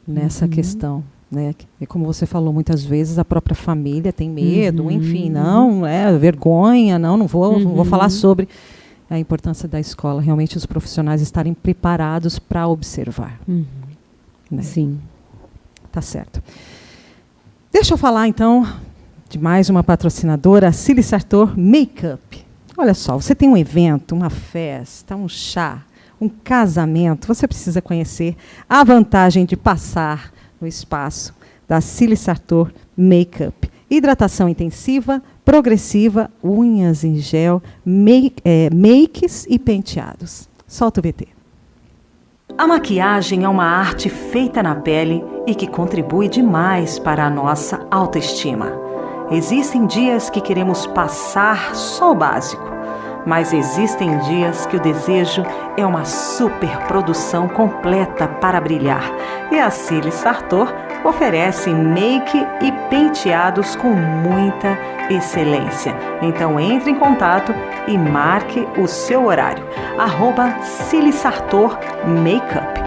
A: nessa questão. Né? E como você falou, muitas vezes a própria família tem medo, enfim, vergonha, não vou falar sobre... A importância da escola, realmente os profissionais estarem preparados para observar. Né?
B: Sim.
A: Tá certo. Deixa eu falar, então, de mais uma patrocinadora, a Cília Sartor Makeup. Olha só, você tem um evento, uma festa, um chá, um casamento, você precisa conhecer a vantagem de passar no espaço da Cília Sartor Makeup. Hidratação intensiva, progressiva, unhas em gel, makes e penteados. Solta o VT.
C: A maquiagem é uma arte feita na pele e que contribui demais para a nossa autoestima. Existem dias que queremos passar só o básico, mas existem dias que o desejo é uma superprodução completa para brilhar. E a Cília Sartor oferece make e penteados com muita excelência. Então entre em contato e marque o seu horário. @CíliSartorMakeup.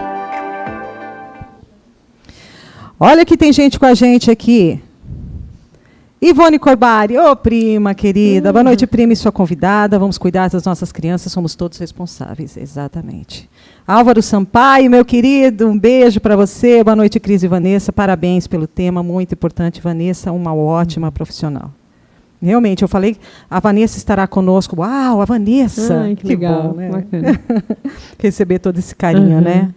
A: Olha que tem gente com a gente aqui. Ivone Corbari, prima querida. Boa noite, prima e sua convidada. Vamos cuidar das nossas crianças, somos todos responsáveis. Exatamente. Álvaro Sampaio, meu querido, um beijo para você. Boa noite, Cris e Vanessa. Parabéns pelo tema, muito importante. Vanessa, uma ótima profissional. Realmente, eu falei, a Vanessa estará conosco. Uau, a Vanessa!
B: Ai, que legal,
A: bom, né?
B: Bacana.
A: Receber todo esse carinho, né?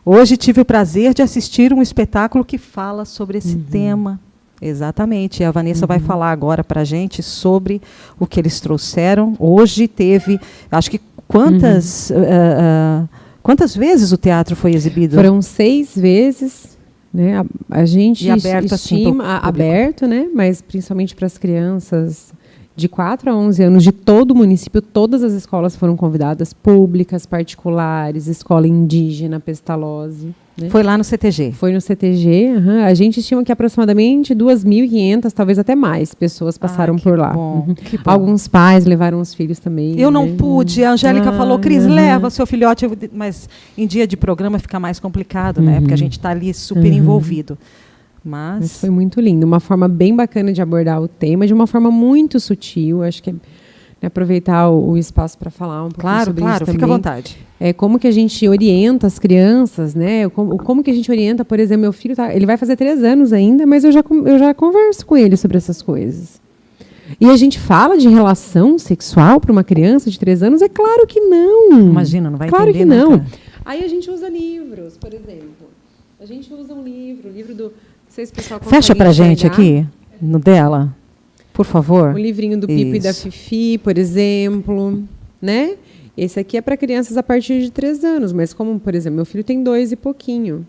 A: Hoje tive o prazer de assistir um espetáculo que fala sobre esse tema. Exatamente. E a Vanessa vai falar agora para a gente sobre o que eles trouxeram. Hoje teve, acho que quantas vezes o teatro foi exibido?
B: Foram 6 vezes Né? A gente
A: E aberto,
B: estima,
A: assim,
B: aberto, né? Mas principalmente para as crianças de 4 a 11 anos de todo o município, todas as escolas foram convidadas, públicas, particulares, escola indígena, Pestalozzi. Né?
A: Foi lá no CTG.
B: Foi no CTG. A gente estima que aproximadamente 2.500, talvez até mais, pessoas passaram por lá.
A: Que bom.
B: Alguns pais levaram os filhos também.
A: Eu não pude. A Angélica falou, Cris, leva seu filhote. Mas em dia de programa fica mais complicado, né? Porque a gente está ali super envolvido. Mas
B: foi muito lindo. Uma forma bem bacana de abordar o tema, de uma forma muito sutil. Acho que é aproveitar o espaço para falar um pouco sobre isso também.
A: Fica à vontade.
B: Como que a gente orienta as crianças, né? Como que a gente orienta, por exemplo, meu filho, ele vai fazer 3 anos ainda, mas eu já converso com ele sobre essas coisas. E a gente fala de relação sexual para uma criança de 3 anos? É claro que não.
A: Imagina, não vai
B: entender. Claro que não.
A: Nunca.
B: Aí a gente usa livros, por exemplo. A gente usa um livro, o livro do... Não sei se o pessoal
A: fecha pra gente aqui, no dela, por favor.
B: O livrinho do Pipo e da Fifi, por exemplo, né? Esse aqui é para crianças a partir de 3 anos, mas como, por exemplo, meu filho tem 2 e pouquinho.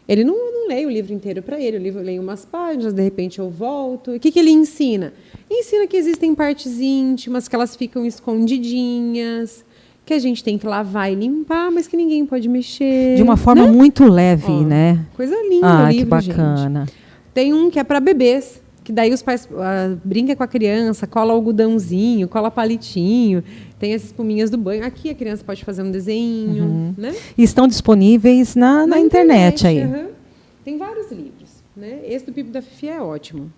B: Ele não lê o livro inteiro para ele, o livro lê umas páginas, de repente eu volto. O que ele ensina? Ensina que existem partes íntimas, que elas ficam escondidinhas, que a gente tem que lavar e limpar, mas que ninguém pode mexer.
A: De uma forma muito leve, né?
B: Coisa linda o livro,
A: que bacana.
B: Gente. Tem um que é para bebês, que daí os pais brincam com a criança, cola algodãozinho, cola palitinho, tem as espuminhas do banho. Aqui a criança pode fazer um desenho, né?
A: E estão disponíveis na internet aí.
B: Tem vários livros, né? Esse do Pipo da Fifi é ótimo.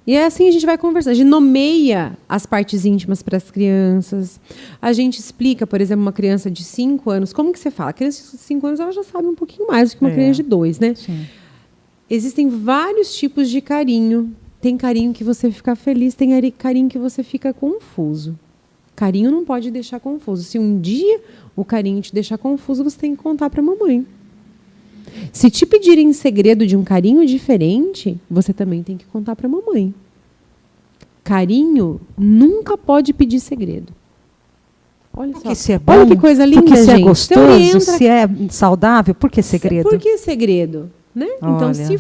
B: E é assim a gente vai conversar. A gente nomeia as partes íntimas para as crianças. A gente explica, por exemplo, uma criança de 5 anos. Como que você fala? A criança de 5 anos ela já sabe um pouquinho mais do que uma criança de 2, né?
A: Sim.
B: Existem vários tipos de carinho. Tem carinho que você fica feliz, tem carinho que você fica confuso. Carinho não pode deixar confuso. Se um dia o carinho te deixar confuso, você tem que contar para a mamãe. Se te pedirem segredo de um carinho diferente, você também tem que contar para a mamãe. Carinho nunca pode pedir segredo. Olha só.
A: Se é bom,
B: olha que coisa linda,
A: porque se
B: gente.
A: é gostoso, se é saudável, por que segredo?
B: Por que segredo? Né?
A: Olha,
B: então, se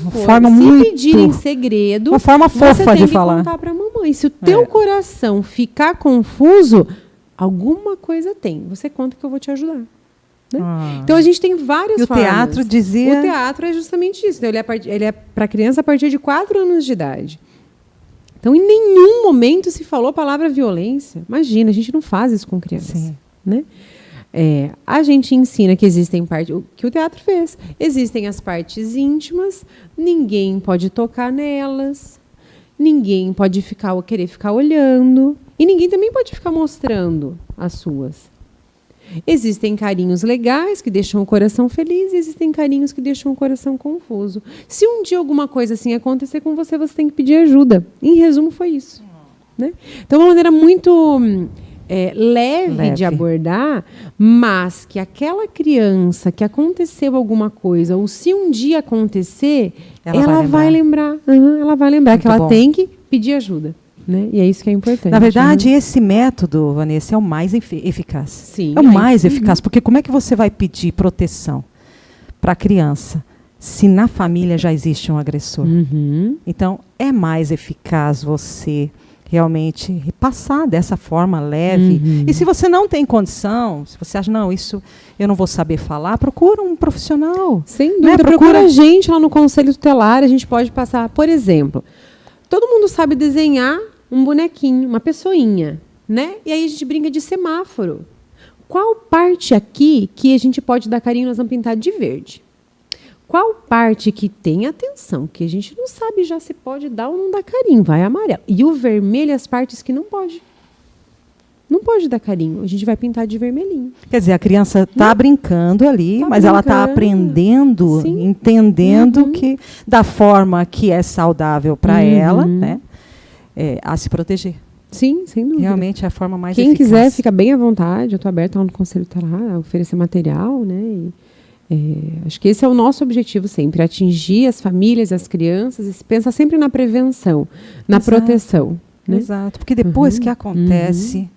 A: muito...
B: pedirem segredo,
A: uma forma fofa
B: você tem
A: de
B: que
A: falar.
B: contar para a mamãe. Se o teu coração ficar confuso, alguma coisa tem. Você conta que eu vou te ajudar. Né? Então, a gente tem várias formas.
A: E o teatro dizia...
B: O teatro é justamente isso. Então, ele é para criança a partir de 4 anos de idade. Então, em nenhum momento se falou a palavra violência. Imagina, a gente não faz isso com criança.
A: Sim.
B: Né? A gente ensina que existem partes... O que o teatro fez? Existem as partes íntimas, ninguém pode tocar nelas, ninguém pode querer ficar olhando, e ninguém também pode ficar mostrando as suas. Existem carinhos legais que deixam o coração feliz e existem carinhos que deixam o coração confuso. Se um dia alguma coisa assim acontecer com você, você tem que pedir ajuda. Em resumo, foi isso. Né? Então, uma maneira muito leve de abordar, mas que aquela criança que aconteceu alguma coisa, ou se um dia acontecer, ela vai lembrar. Ela vai lembrar muito que ela bom. Tem que pedir ajuda. Né? E é isso que é importante.
A: Na verdade, esse método, Vanessa, é o mais eficaz.
B: Sim,
A: é o mais eficaz, porque como é que você vai pedir proteção para a criança se na família já existe um agressor? Então, é mais eficaz você realmente passar dessa forma leve. E se você não tem condição, se você acha, não, isso eu não vou saber falar, procura um profissional.
B: Sem dúvida, procura a gente lá no Conselho Tutelar, a gente pode passar, por exemplo, todo mundo sabe desenhar um bonequinho, uma pessoinha, né? E aí a gente brinca de semáforo. Qual parte aqui que a gente pode dar carinho, nós vamos pintar de verde? Qual parte que tem atenção, que a gente não sabe já se pode dar ou não dar carinho, vai amarelo. E o vermelho, as partes que não pode. Não pode dar carinho, a gente vai pintar de vermelhinho.
A: Quer dizer, a criança está brincando ali, mas ela está aprendendo, entendendo que da forma que é saudável para ela, né, a se proteger.
B: Sim, sem dúvida.
A: Realmente é a forma mais
B: eficaz. Quem quiser, fica bem à vontade. Eu estou aberta lá no Conselho Tutelar a oferecer material, né? Acho que esse é o nosso objetivo sempre, atingir as famílias, as crianças, e pensar sempre na prevenção, na proteção. Né?
A: Exato, porque depois que acontece,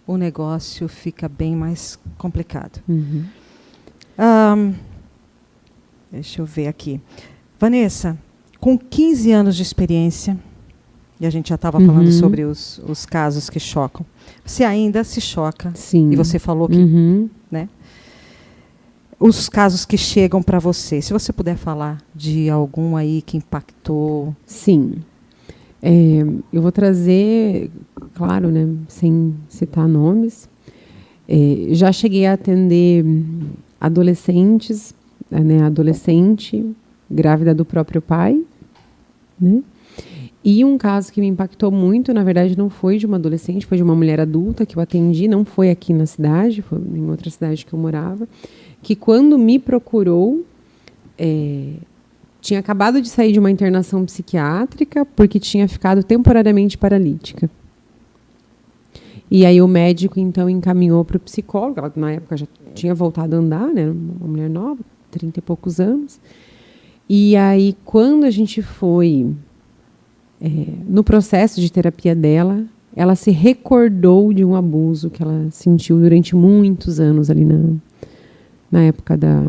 A: o negócio fica bem mais complicado. Deixa eu ver aqui. Vanessa, com 15 anos de experiência, e a gente já estava falando sobre os casos que chocam, você ainda se choca.
B: Sim.
A: E você falou que... Né? Os casos que chegam para você, se você puder falar de algum aí que impactou.
B: Sim. Eu vou trazer, claro, né, sem citar nomes, já cheguei a atender adolescentes, né, adolescente, grávida do próprio pai, né? E um caso que me impactou muito, na verdade, não foi de uma adolescente, foi de uma mulher adulta que eu atendi, não foi aqui na cidade, foi em outra cidade que eu morava, que quando me procurou, tinha acabado de sair de uma internação psiquiátrica porque tinha ficado temporariamente paralítica. E aí o médico, então, encaminhou para o psicólogo, ela na época já tinha voltado a andar, né, uma mulher nova, 30 e poucos anos. E aí, quando a gente foi no processo de terapia dela, ela se recordou de um abuso que ela sentiu durante muitos anos ali na época da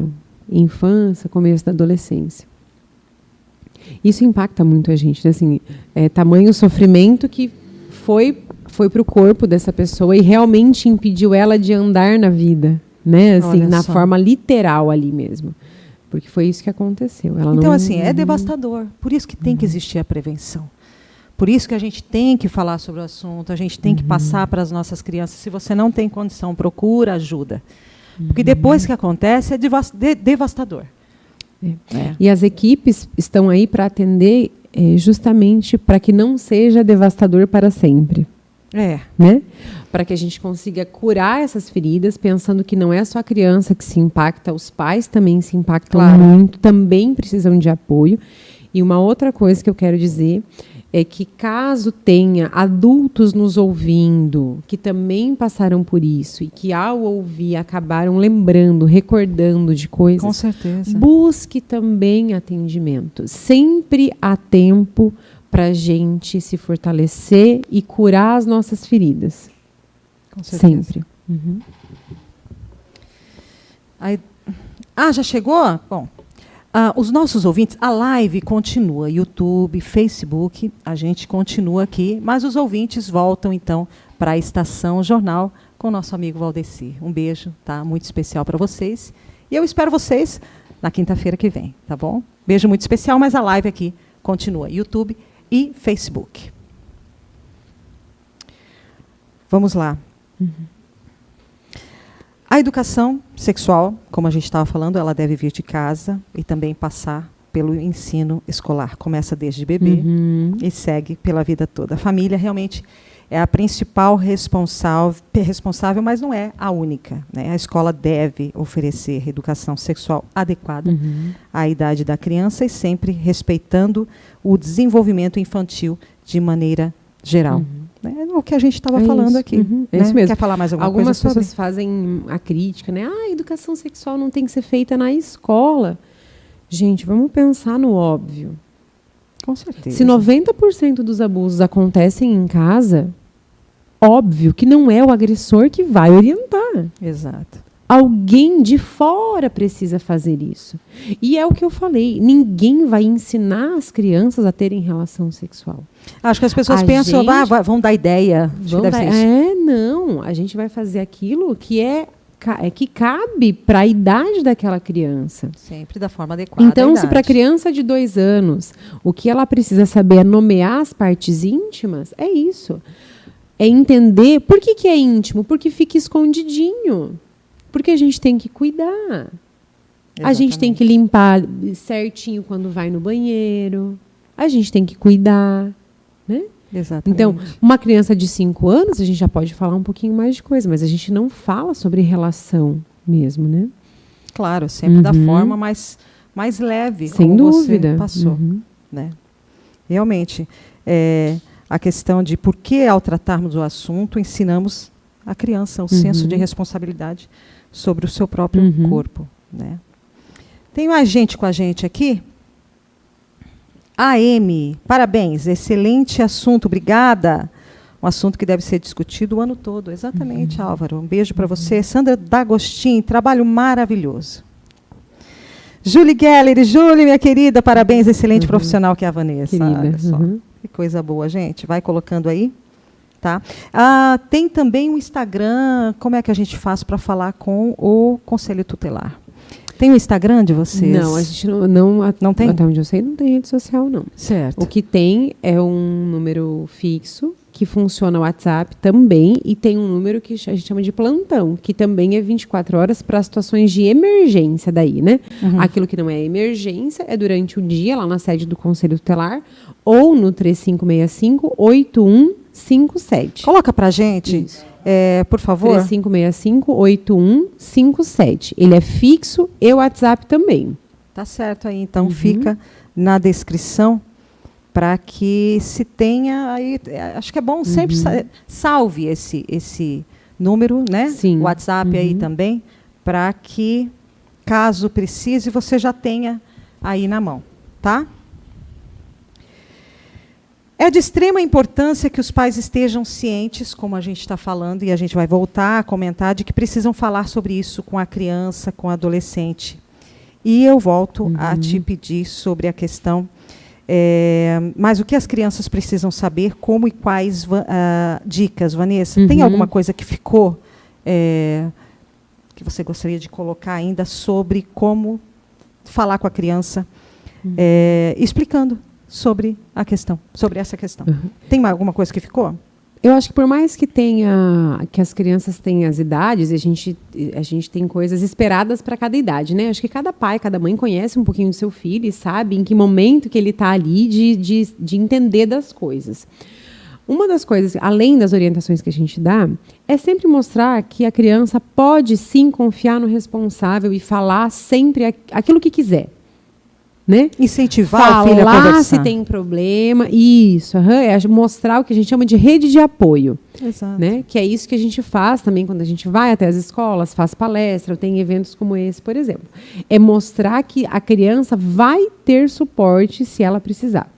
B: infância, começo da adolescência. Isso impacta muito a gente, né? Assim, tamanho sofrimento que foi para o corpo dessa pessoa e realmente impediu ela de andar na vida, né? Assim, na forma literal ali mesmo. Porque foi isso que aconteceu. Ela
A: então,
B: não,
A: assim, é devastador. Por isso que tem que existir a prevenção. Por isso que a gente tem que falar sobre o assunto, a gente tem que passar para as nossas crianças. Se você não tem condição, procura ajuda. Porque depois que acontece, é devastador.
B: E as equipes estão aí para atender justamente para que não seja devastador para sempre. Né? Para que a gente consiga curar essas feridas, pensando que não é só a criança que se impacta, os pais também se impactam muito, também precisam de apoio. E uma outra coisa que eu quero dizer é que caso tenha adultos nos ouvindo que também passaram por isso e que ao ouvir acabaram lembrando, recordando de coisas,
A: com certeza,
B: busque também atendimento. Sempre há tempo para a gente se fortalecer e curar as nossas feridas.
A: Com certeza.
B: Sempre.
A: Aí, já chegou? Bom, os nossos ouvintes, a live continua, YouTube, Facebook, a gente continua aqui, mas os ouvintes voltam, então, para a Estação Jornal com o nosso amigo Valdeci. Um beijo, tá? Muito especial para vocês. E eu espero vocês na quinta-feira que vem, tá bom? Beijo muito especial, mas a live aqui continua, YouTube e Facebook. Vamos lá. A educação sexual, como a gente estava falando, ela deve vir de casa e também passar pelo ensino escolar. Começa desde bebê e segue pela vida toda. A família realmente é a principal responsável, mas não é a única, né? A escola deve oferecer educação sexual adequada à idade da criança e sempre respeitando o desenvolvimento infantil de maneira geral. É o que a gente estava falando aqui.
B: É isso mesmo.
A: Quer falar mais alguma coisa?
B: Algumas pessoas fazem a crítica, né? A educação sexual não tem que ser feita na escola. Gente, vamos pensar no óbvio.
A: Com certeza.
B: Se 90% dos abusos acontecem em casa, óbvio que não é o agressor que vai orientar.
A: Exato.
B: Alguém de fora precisa fazer isso. E é o que eu falei, ninguém vai ensinar as crianças a terem relação sexual.
A: Acho que as pessoas pensam, vão dar ideia.
B: Não, a gente vai fazer aquilo que que cabe para a idade daquela criança.
A: Sempre da forma adequada.
B: Então, se para a criança de 2 anos, o que ela precisa saber é nomear as partes íntimas, é isso. É entender por que é íntimo, porque fica escondidinho. Porque a gente tem que cuidar. Exatamente. A gente tem que limpar certinho quando vai no banheiro. A gente tem que cuidar, né?
A: Exatamente.
B: Então, uma criança de 5 anos, a gente já pode falar um pouquinho mais de coisa, mas a gente não fala sobre relação mesmo, né?
A: Claro, sempre da forma mais leve,
B: sem
A: como
B: dúvida.
A: Você passou. Né? Realmente, a questão de por que, ao tratarmos o assunto, ensinamos a criança o senso de responsabilidade sobre o seu próprio corpo. Né? Tem mais gente com a gente aqui? AM, parabéns, excelente assunto, obrigada. Um assunto que deve ser discutido o ano todo. Exatamente, Álvaro. Um beijo para você. Sandra D'Agostin, trabalho maravilhoso. Julie Geller, Julie, minha querida, parabéns, excelente profissional que é a Vanessa.
B: Querida.
A: Olha só, que coisa boa, gente. Vai colocando aí, tá? Tem também o Instagram, como é que a gente faz para falar com o Conselho Tutelar? Tem o Instagram de vocês?
B: Não, a gente não tem? Até onde eu sei, não tem rede social, não.
A: Certo.
B: O que tem é um número fixo, que funciona o WhatsApp também, e tem um número que a gente chama de plantão, que também é 24 horas para situações de emergência daí, né? Aquilo que não é emergência é durante o dia, lá na sede do Conselho Tutelar, ou no 3565-8157.
A: Coloca pra gente, por favor.
B: 3565-8157. Ele é fixo e o WhatsApp também.
A: Tá certo aí, então fica na descrição para que se tenha aí, acho que é bom sempre salve esse número, né?
B: Sim.
A: O WhatsApp aí também, para que caso precise você já tenha aí na mão, tá? É de extrema importância que os pais estejam cientes, como a gente está falando, e a gente vai voltar a comentar, de que precisam falar sobre isso com a criança, com o adolescente. E eu volto a te pedir sobre a questão, mas o que as crianças precisam saber, como e quais dicas, Vanessa? Tem alguma coisa que ficou, que você gostaria de colocar ainda sobre como falar com a criança, explicando sobre a questão, sobre essa questão? Tem alguma coisa que ficou?
B: Eu acho que por mais que as crianças tenham as idades, a gente tem coisas esperadas para cada idade, né? Acho que cada pai, cada mãe conhece um pouquinho do seu filho e sabe em que momento que ele está ali de entender das coisas. Uma das coisas, além das orientações que a gente dá, é sempre mostrar que a criança pode sim confiar no responsável e falar sempre aquilo que quiser. Né?
A: Incentivar a filha a
B: conversar. Falar se tem problema. Isso. É mostrar o que a gente chama de rede de apoio.
A: Exato.
B: Né? Que é isso que a gente faz também quando a gente vai até as escolas, faz palestra, tem eventos como esse, por exemplo. É mostrar que a criança vai ter suporte se ela precisar.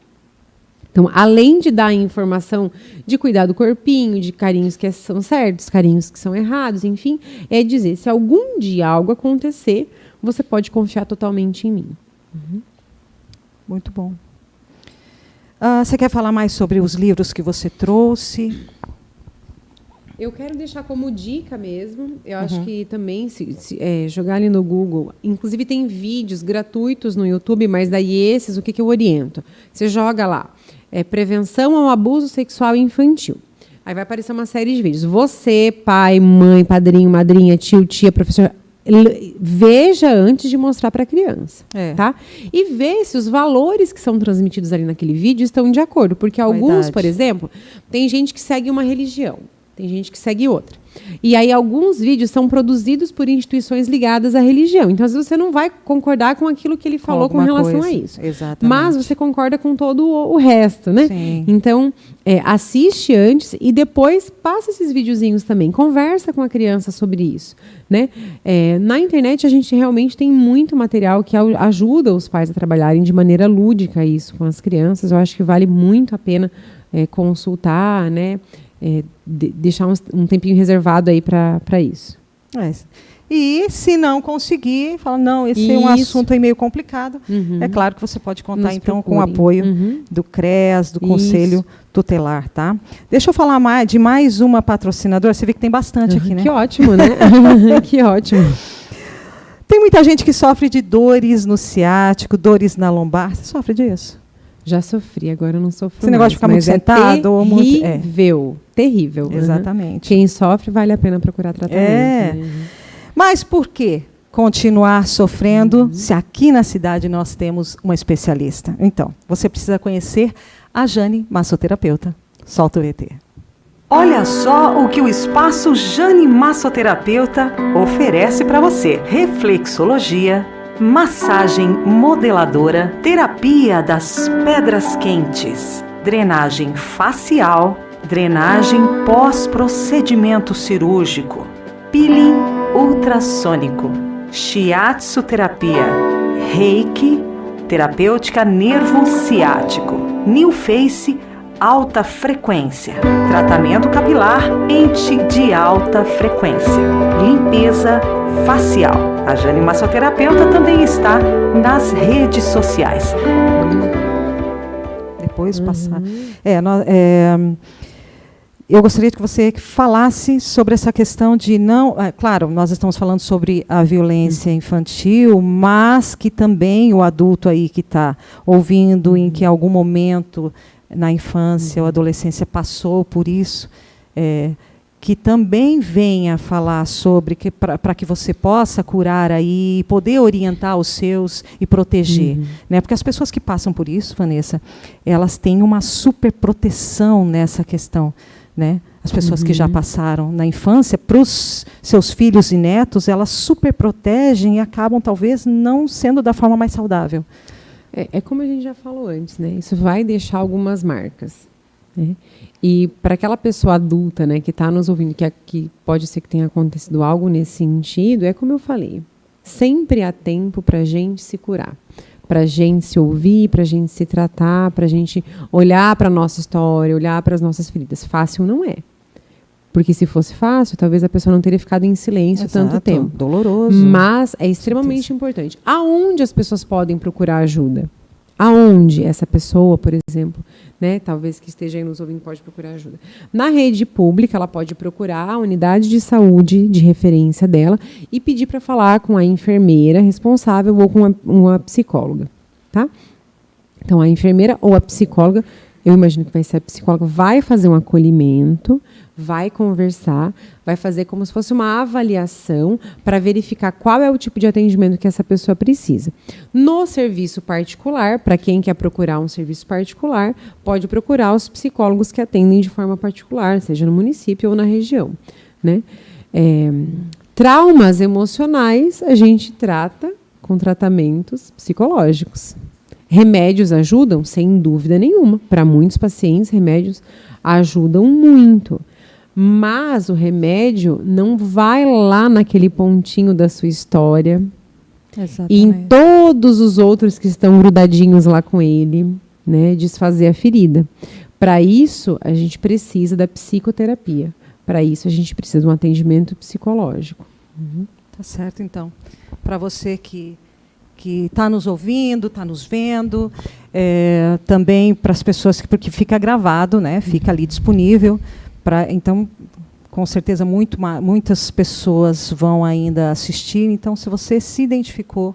B: Então, além de dar informação de cuidar do corpinho, de carinhos que são certos, carinhos que são errados, enfim, é dizer, se algum dia algo acontecer, você pode confiar totalmente em mim.
A: Muito bom. Você quer falar mais sobre os livros que você trouxe?
B: Eu quero deixar como dica mesmo. Eu acho que também, se jogar ali no Google, inclusive tem vídeos gratuitos no YouTube, mas daí esses, o que eu oriento? Você joga lá, prevenção ao abuso sexual infantil. Aí vai aparecer uma série de vídeos. Você, pai, mãe, padrinho, madrinha, tio, tia, professor, veja antes de mostrar para a criança, tá? E vê se os valores que são transmitidos ali naquele vídeo estão de acordo, porque alguns, por exemplo, tem gente que segue uma religião, tem gente que segue outra. E aí alguns vídeos são produzidos por instituições ligadas à religião. Então, às vezes, você não vai concordar com aquilo que ele falou com relação a isso.
A: Exatamente.
B: Mas você concorda com todo o resto, né?
A: Sim.
B: Então, assiste antes e depois passa esses videozinhos também. Conversa com a criança sobre isso, né? Na internet, a gente realmente tem muito material que ajuda os pais a trabalharem de maneira lúdica isso com as crianças. Eu acho que vale muito a pena consultar, né? Deixar um tempinho reservado aí para isso.
A: E se não conseguir, fala, não, esse é um assunto aí meio complicado. É claro que você pode contar, então, com o apoio do CREAS, do Conselho Tutelar, tá? Deixa eu falar de mais uma patrocinadora. Você vê que tem bastante aqui, né?
B: Que ótimo, né? Que ótimo.
A: Tem muita gente que sofre de dores no ciático, dores na lombar. Você sofre disso?
B: Já sofri, agora eu não sofro mais.
A: Esse negócio de ficar muito sentado? Ou muito,
B: terrível, terrível.
A: Exatamente.
B: Quem sofre, vale a pena procurar tratamento.
A: Mas por que continuar sofrendo se aqui na cidade nós temos uma especialista? Então, você precisa conhecer a Jane, massoterapeuta. Solta o VT.
C: Olha só o que o Espaço Jane Massoterapeuta oferece para você. Reflexologia, massagem modeladora, terapia das pedras quentes, drenagem facial, drenagem pós-procedimento cirúrgico, peeling ultrassônico, shiatsu terapia, reiki, terapêutica nervo ciático, new face, alta frequência. Tratamento capilar, ente de alta frequência. Limpeza facial. A Jane Massoterapeuta também está nas redes sociais. Depois passar. Eu gostaria que você falasse sobre essa questão de não... claro, nós estamos falando sobre a violência infantil, mas que também o adulto aí que está ouvindo, em que em algum momento na infância ou adolescência passou por isso, que também venha falar sobre, para que você possa curar aí, e poder orientar os seus e proteger. Né? Porque as pessoas que passam por isso, Vanessa, elas têm uma super proteção nessa questão. Né? As pessoas que já passaram na infância, para os seus filhos e netos, elas super protegem e acabam, talvez, não sendo da forma mais saudável.
B: É como a gente já falou antes, né? Isso vai deixar algumas marcas. Né? E para aquela pessoa adulta, né, que está nos ouvindo, que pode ser que tenha acontecido algo nesse sentido, é como eu falei, sempre há tempo para a gente se curar. Para a gente se ouvir, para a gente se tratar, para a gente olhar para a nossa história, olhar para as nossas feridas. Fácil não é. Porque se fosse fácil, talvez a pessoa não teria ficado em silêncio tanto tempo.
A: Doloroso.
B: Mas é extremamente importante. Aonde as pessoas podem procurar ajuda? Aonde essa pessoa, por exemplo, né, talvez que esteja aí nos ouvindo, pode procurar ajuda? Na rede pública, ela pode procurar a unidade de saúde de referência dela e pedir para falar com a enfermeira responsável ou com uma psicóloga. Tá? Então, a enfermeira ou a psicóloga, eu imagino que vai ser a psicóloga, vai fazer um acolhimento, vai conversar, vai fazer como se fosse uma avaliação para verificar qual é o tipo de atendimento que essa pessoa precisa. No serviço particular, para quem quer procurar um serviço particular, pode procurar os psicólogos que atendem de forma particular, seja no município ou na região. Né? Traumas emocionais a gente trata com tratamentos psicológicos. Remédios ajudam? Sem dúvida nenhuma. Para muitos pacientes, remédios ajudam muito. Mas o remédio não vai lá naquele pontinho da sua história.
A: Exatamente.
B: E em todos os outros que estão grudadinhos lá com ele, né, desfazer a ferida. Para isso, a gente precisa da psicoterapia. Para isso, a gente precisa de um atendimento psicológico.
A: Tá certo, então. Para você que está nos ouvindo, está nos vendo, também para as pessoas porque fica gravado, né, fica ali disponível. Então, com certeza, muitas pessoas vão ainda assistir. Então, se você se identificou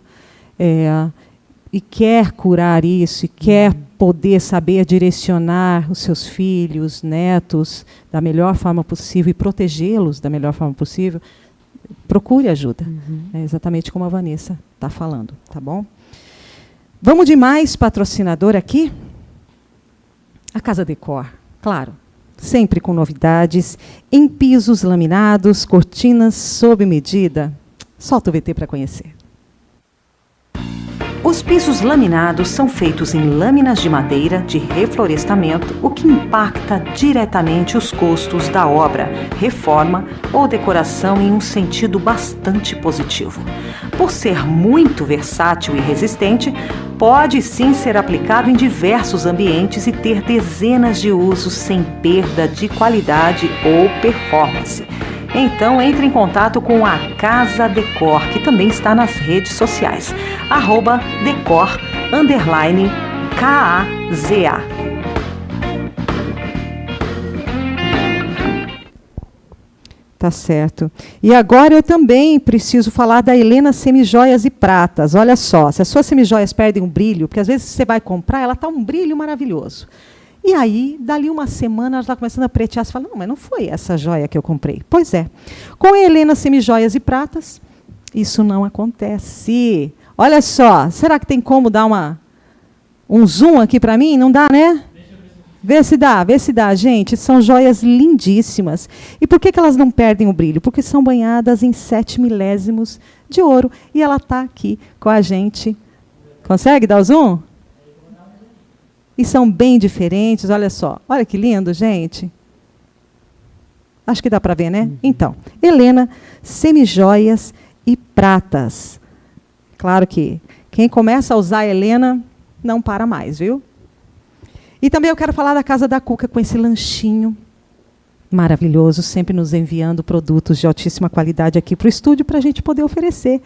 A: e quer curar isso, e quer poder saber direcionar os seus filhos, netos, da melhor forma possível e protegê-los da melhor forma possível, procure ajuda. É exatamente como a Vanessa está falando, tá bom? Vamos de mais patrocinador aqui? A Casa Decor, claro. Sempre com novidades, em pisos laminados, cortinas sob medida. Solta o VT para conhecer. Os pisos laminados são feitos em lâminas de madeira de reflorestamento, o que impacta diretamente os custos da obra, reforma ou decoração em um sentido bastante positivo. Por ser muito versátil e resistente, pode sim ser aplicado em diversos ambientes e ter dezenas de usos sem perda de qualidade ou performance. Então, entre em contato com a Casa Decor, que também está nas redes sociais. @decor_KAZA. Tá certo. E agora eu também preciso falar da Helena Semijoias e Pratas. Olha só, se as suas semijoias perdem um brilho, porque às vezes você vai comprar, ela está um brilho maravilhoso. E aí, dali uma semana, ela está começando a pretear. Você fala, não, mas não foi essa joia que eu comprei. Pois é. Com a Helena Semijoias e Pratas, isso não acontece. Olha só, será que tem como dar um zoom aqui para mim? Não dá, né? Vê se dá, gente. São joias lindíssimas. E por que elas não perdem o brilho? Porque são banhadas em 7 milésimos de ouro. E ela está aqui com a gente. Consegue dar o zoom? E são bem diferentes, olha só. Olha que lindo, gente. Acho que dá para ver, né? Então, Helena, Semijoias e Pratas. Claro que quem começa a usar a Helena não para mais, viu? E também eu quero falar da Casa da Cuca, com esse lanchinho maravilhoso, sempre nos enviando produtos de altíssima qualidade aqui para o estúdio, para a gente poder oferecer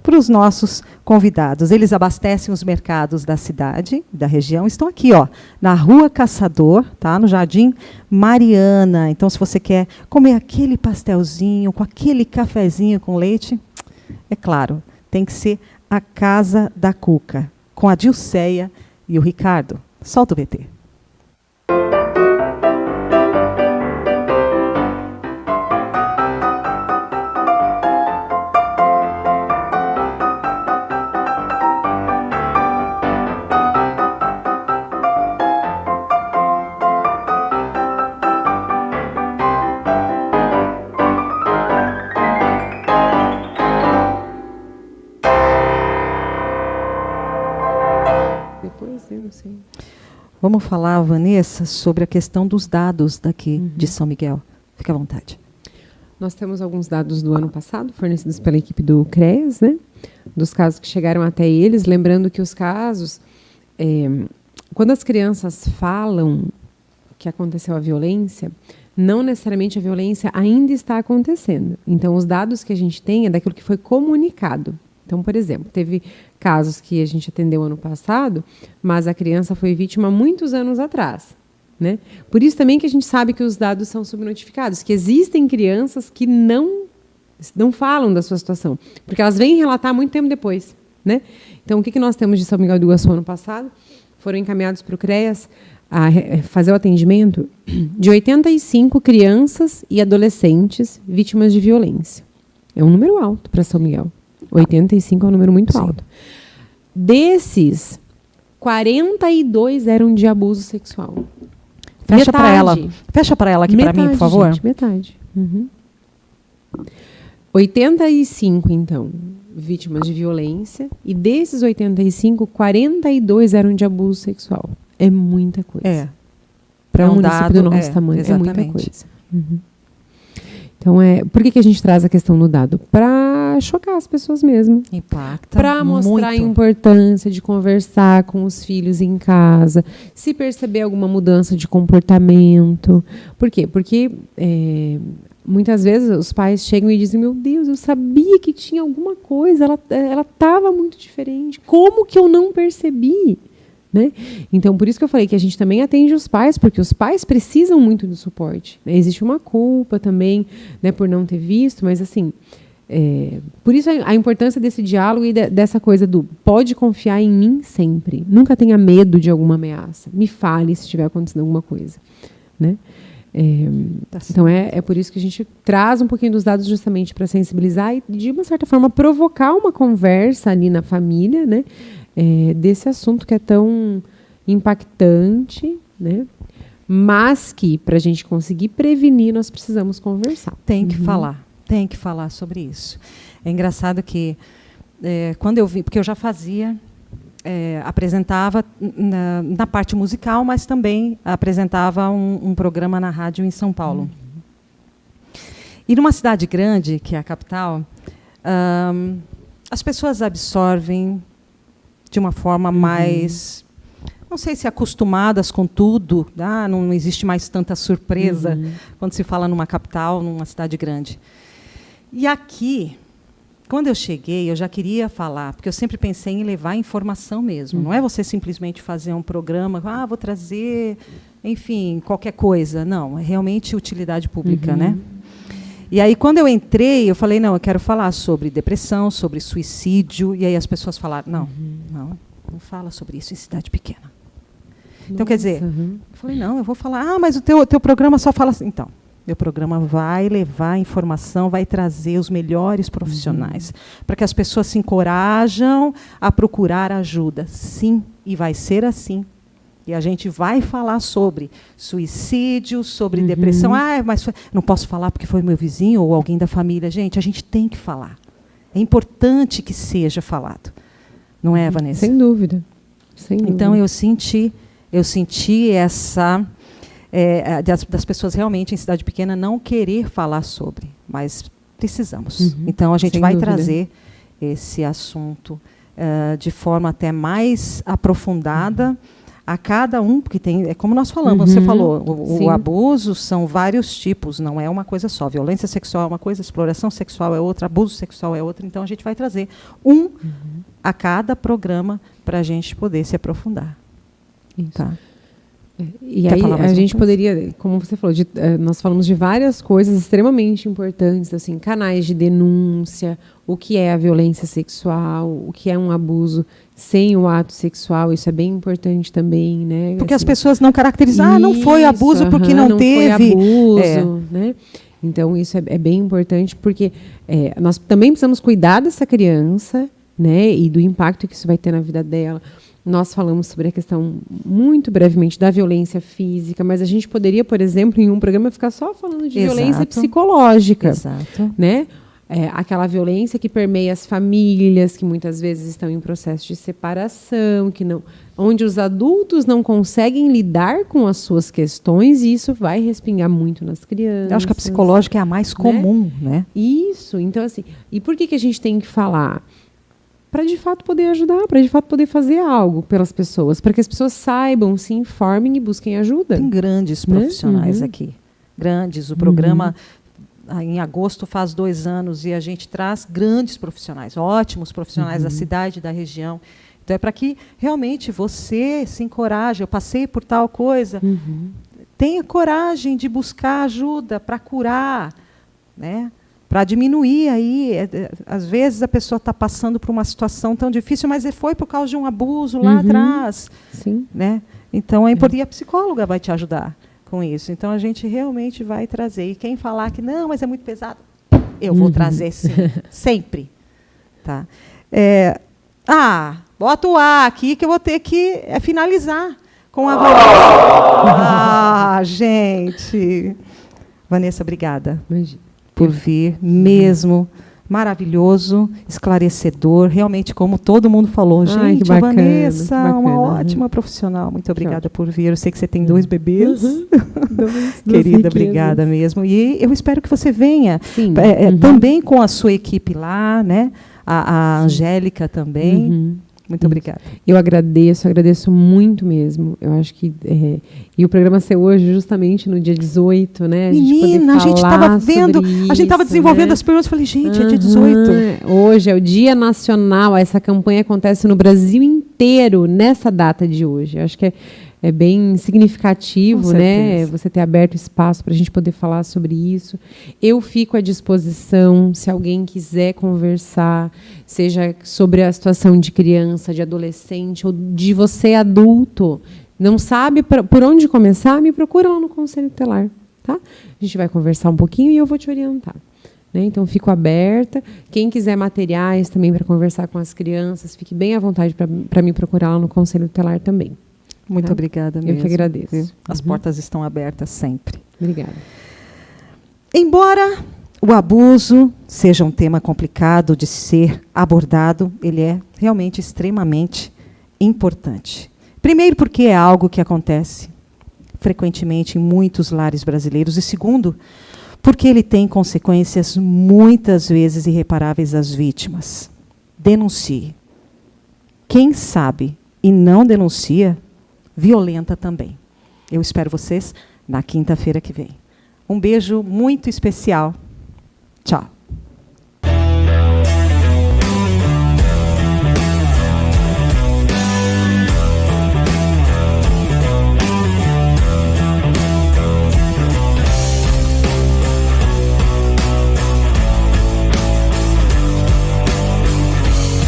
A: para os nossos convidados. Eles abastecem os mercados da cidade, da região. Estão aqui, ó, na Rua Caçador, tá? No Jardim Mariana. Então, se você quer comer aquele pastelzinho, com aquele cafezinho com leite, é claro, tem que ser a Casa da Cuca, com a Dilceia e o Ricardo. Solta o VT. Vamos falar, Vanessa, sobre a questão dos dados daqui de São Miguel. Fique à vontade.
B: Nós temos alguns dados do ano passado, fornecidos pela equipe do CREAS, né? Dos casos que chegaram até eles. Lembrando que os casos, quando as crianças falam que aconteceu a violência, não necessariamente a violência ainda está acontecendo. Então, os dados que a gente tem é daquilo que foi comunicado. Então, por exemplo, teve casos que a gente atendeu ano passado, mas a criança foi vítima muitos anos atrás, né? Por isso também que a gente sabe que os dados são subnotificados, que existem crianças que não falam da sua situação, porque elas vêm relatar muito tempo depois, né? Então, o que nós temos de São Miguel do Iguaçu ano passado? Foram encaminhados para o CREAS a fazer o atendimento de 85 crianças e adolescentes vítimas de violência. É um número alto para São Miguel. 85 é um número muito alto. Desses, 42 eram de abuso sexual.
A: Fecha para ela. Fecha para ela aqui para mim, por favor.
B: Gente, metade. 85, então, vítimas de violência. E desses 85, 42 eram de abuso sexual. É muita coisa. Para um município do nosso tamanho. Exatamente. É muita coisa. Então, por que a gente traz a questão do dado? Para chocar as pessoas mesmo.
A: Impacta.
B: Para mostrar a importância de conversar com os filhos em casa, se perceber alguma mudança de comportamento. Por quê? Porque muitas vezes os pais chegam e dizem: meu Deus, eu sabia que tinha alguma coisa, ela estava muito diferente. Como que eu não percebi? Né? Então, por isso que eu falei que a gente também atende os pais, porque os pais precisam muito do suporte. Né? Existe uma culpa também, né, por não ter visto, mas assim, por isso a importância desse diálogo e dessa coisa do pode confiar em mim sempre. Nunca tenha medo de alguma ameaça. Me fale se estiver acontecendo alguma coisa. Né? Então, é por isso que a gente traz um pouquinho dos dados justamente para sensibilizar e, de uma certa forma, provocar uma conversa ali na família, né? Desse assunto que é tão impactante, né? Mas que, para a gente conseguir prevenir, nós precisamos conversar.
A: Tem que falar sobre isso. É engraçado que, quando eu vi, porque eu já fazia, apresentava na parte musical, mas também apresentava um programa na rádio em São Paulo. E numa cidade grande, que é a capital, as pessoas absorvem de uma forma mais, não sei se acostumadas com tudo, não existe mais tanta surpresa quando se fala numa capital, numa cidade grande. E aqui, quando eu cheguei, eu já queria falar, porque eu sempre pensei em levar informação mesmo. Não é você simplesmente fazer um programa, vou trazer, enfim, qualquer coisa. Não, é realmente utilidade pública, né? E aí, quando eu entrei, eu falei, não, eu quero falar sobre depressão, sobre suicídio. E aí as pessoas falaram, não fala sobre isso em cidade pequena. Nossa, então, quer dizer, eu falei, não, eu vou falar, mas o teu programa só fala assim. Então, meu programa vai levar informação, vai trazer os melhores profissionais, para que as pessoas se encorajam a procurar ajuda. Sim, e vai ser assim. E a gente vai falar sobre suicídio, sobre depressão. Mas não posso falar porque foi meu vizinho ou alguém da família. Gente, a gente tem que falar. É importante que seja falado. Não é, Vanessa?
B: Sem dúvida.
A: Então, eu senti essa... das pessoas realmente em cidade pequena não querer falar sobre. Mas precisamos. Então, a gente vai trazer esse assunto de forma até mais aprofundada, a cada um, porque tem, é como nós falamos, você falou,
B: Sim.
A: o abuso são vários tipos, não é uma coisa só. Violência sexual é uma coisa, exploração sexual é outra, abuso sexual é outra. Então, a gente vai trazer a cada programa para a gente poder se aprofundar.
B: Isso.
A: Tá?
B: E
A: Quer
B: aí
A: falar mais
B: a
A: uma
B: gente
A: coisa?
B: poderia, como você falou, nós falamos de várias coisas extremamente importantes, assim, canais de denúncia, o que é a violência sexual, o que é um abuso sem o ato sexual, isso é bem importante também, né?
A: Porque as
B: assim,
A: pessoas não caracterizam, não foi abuso porque não teve.
B: Foi abuso, né? Então, isso é bem importante, porque nós também precisamos cuidar dessa criança, né? E do impacto que isso vai ter na vida dela. Nós falamos sobre a questão, muito brevemente, da violência física, mas a gente poderia, por exemplo, em um programa, ficar só falando de violência psicológica.
A: Exato.
B: Né? Aquela violência que permeia as famílias, que muitas vezes estão em processo de separação, onde os adultos não conseguem lidar com as suas questões, e isso vai respingar muito nas crianças.
A: Eu acho que a psicológica é a mais comum, né?
B: Isso. Então, assim, e por que a gente tem que falar? Para de fato poder ajudar, para de fato poder fazer algo pelas pessoas, para que as pessoas saibam, se informem e busquem ajuda.
A: Tem grandes profissionais aqui. Grandes. O programa, em agosto, faz 2 anos e a gente traz grandes profissionais, ótimos profissionais da cidade, da região. Então, é para que realmente você se encoraje. Eu passei por tal coisa. Tenha coragem de buscar ajuda para curar, né? Para diminuir aí, às vezes a pessoa está passando por uma situação tão difícil, mas foi por causa de um abuso lá atrás.
B: Sim.
A: Né? Então, é importante, e a psicóloga vai te ajudar com isso. Então, a gente realmente vai trazer. E quem falar que não, mas é muito pesado, eu vou trazer sim, sempre. Tá? Bota o A aqui que eu vou ter que finalizar com a Vanessa. Gente. Vanessa, obrigada.
B: Imagina.
A: Por vir, mesmo maravilhoso, esclarecedor, realmente, como todo mundo falou, gente,
B: que
A: a
B: bacana,
A: Vanessa,
B: bacana,
A: uma ótima profissional, muito obrigada por vir. Eu sei que você tem 2 bebês,
B: Duas
A: querida,
B: riquezas.
A: obrigada mesmo. E eu espero que você venha,
B: Sim.
A: também com a sua equipe lá, né? A Angélica também. Muito obrigada.
B: Eu agradeço muito mesmo. Eu acho que e o programa ser hoje justamente no dia 18, né?
A: Menina, a gente estava vendo, a gente estava desenvolvendo as perguntas, falei, gente, é dia 18.
B: Hoje é o Dia Nacional, essa campanha acontece no Brasil inteiro nessa data de hoje. Eu acho que é bem significativo, né? Você ter aberto espaço para a gente poder falar sobre isso. Eu fico à disposição, se alguém quiser conversar, seja sobre a situação de criança, de adolescente, ou de você adulto, não sabe por onde começar, me procura lá no Conselho Tutelar. Tá? A gente vai conversar um pouquinho e eu vou te orientar. Né? Então, fico aberta. Quem quiser materiais também para conversar com as crianças, fique bem à vontade para me procurar lá no Conselho Tutelar também.
A: Muito obrigada mesmo.
B: Eu que agradeço.
A: Viu? As portas estão abertas sempre.
B: Obrigada.
A: Embora o abuso seja um tema complicado de ser abordado, ele é realmente extremamente importante. Primeiro, porque é algo que acontece frequentemente em muitos lares brasileiros. E segundo, porque ele tem consequências muitas vezes irreparáveis às vítimas. Denuncie. Quem sabe e não denuncia, violenta também. Eu espero vocês na quinta-feira que vem. Um beijo muito especial. Tchau.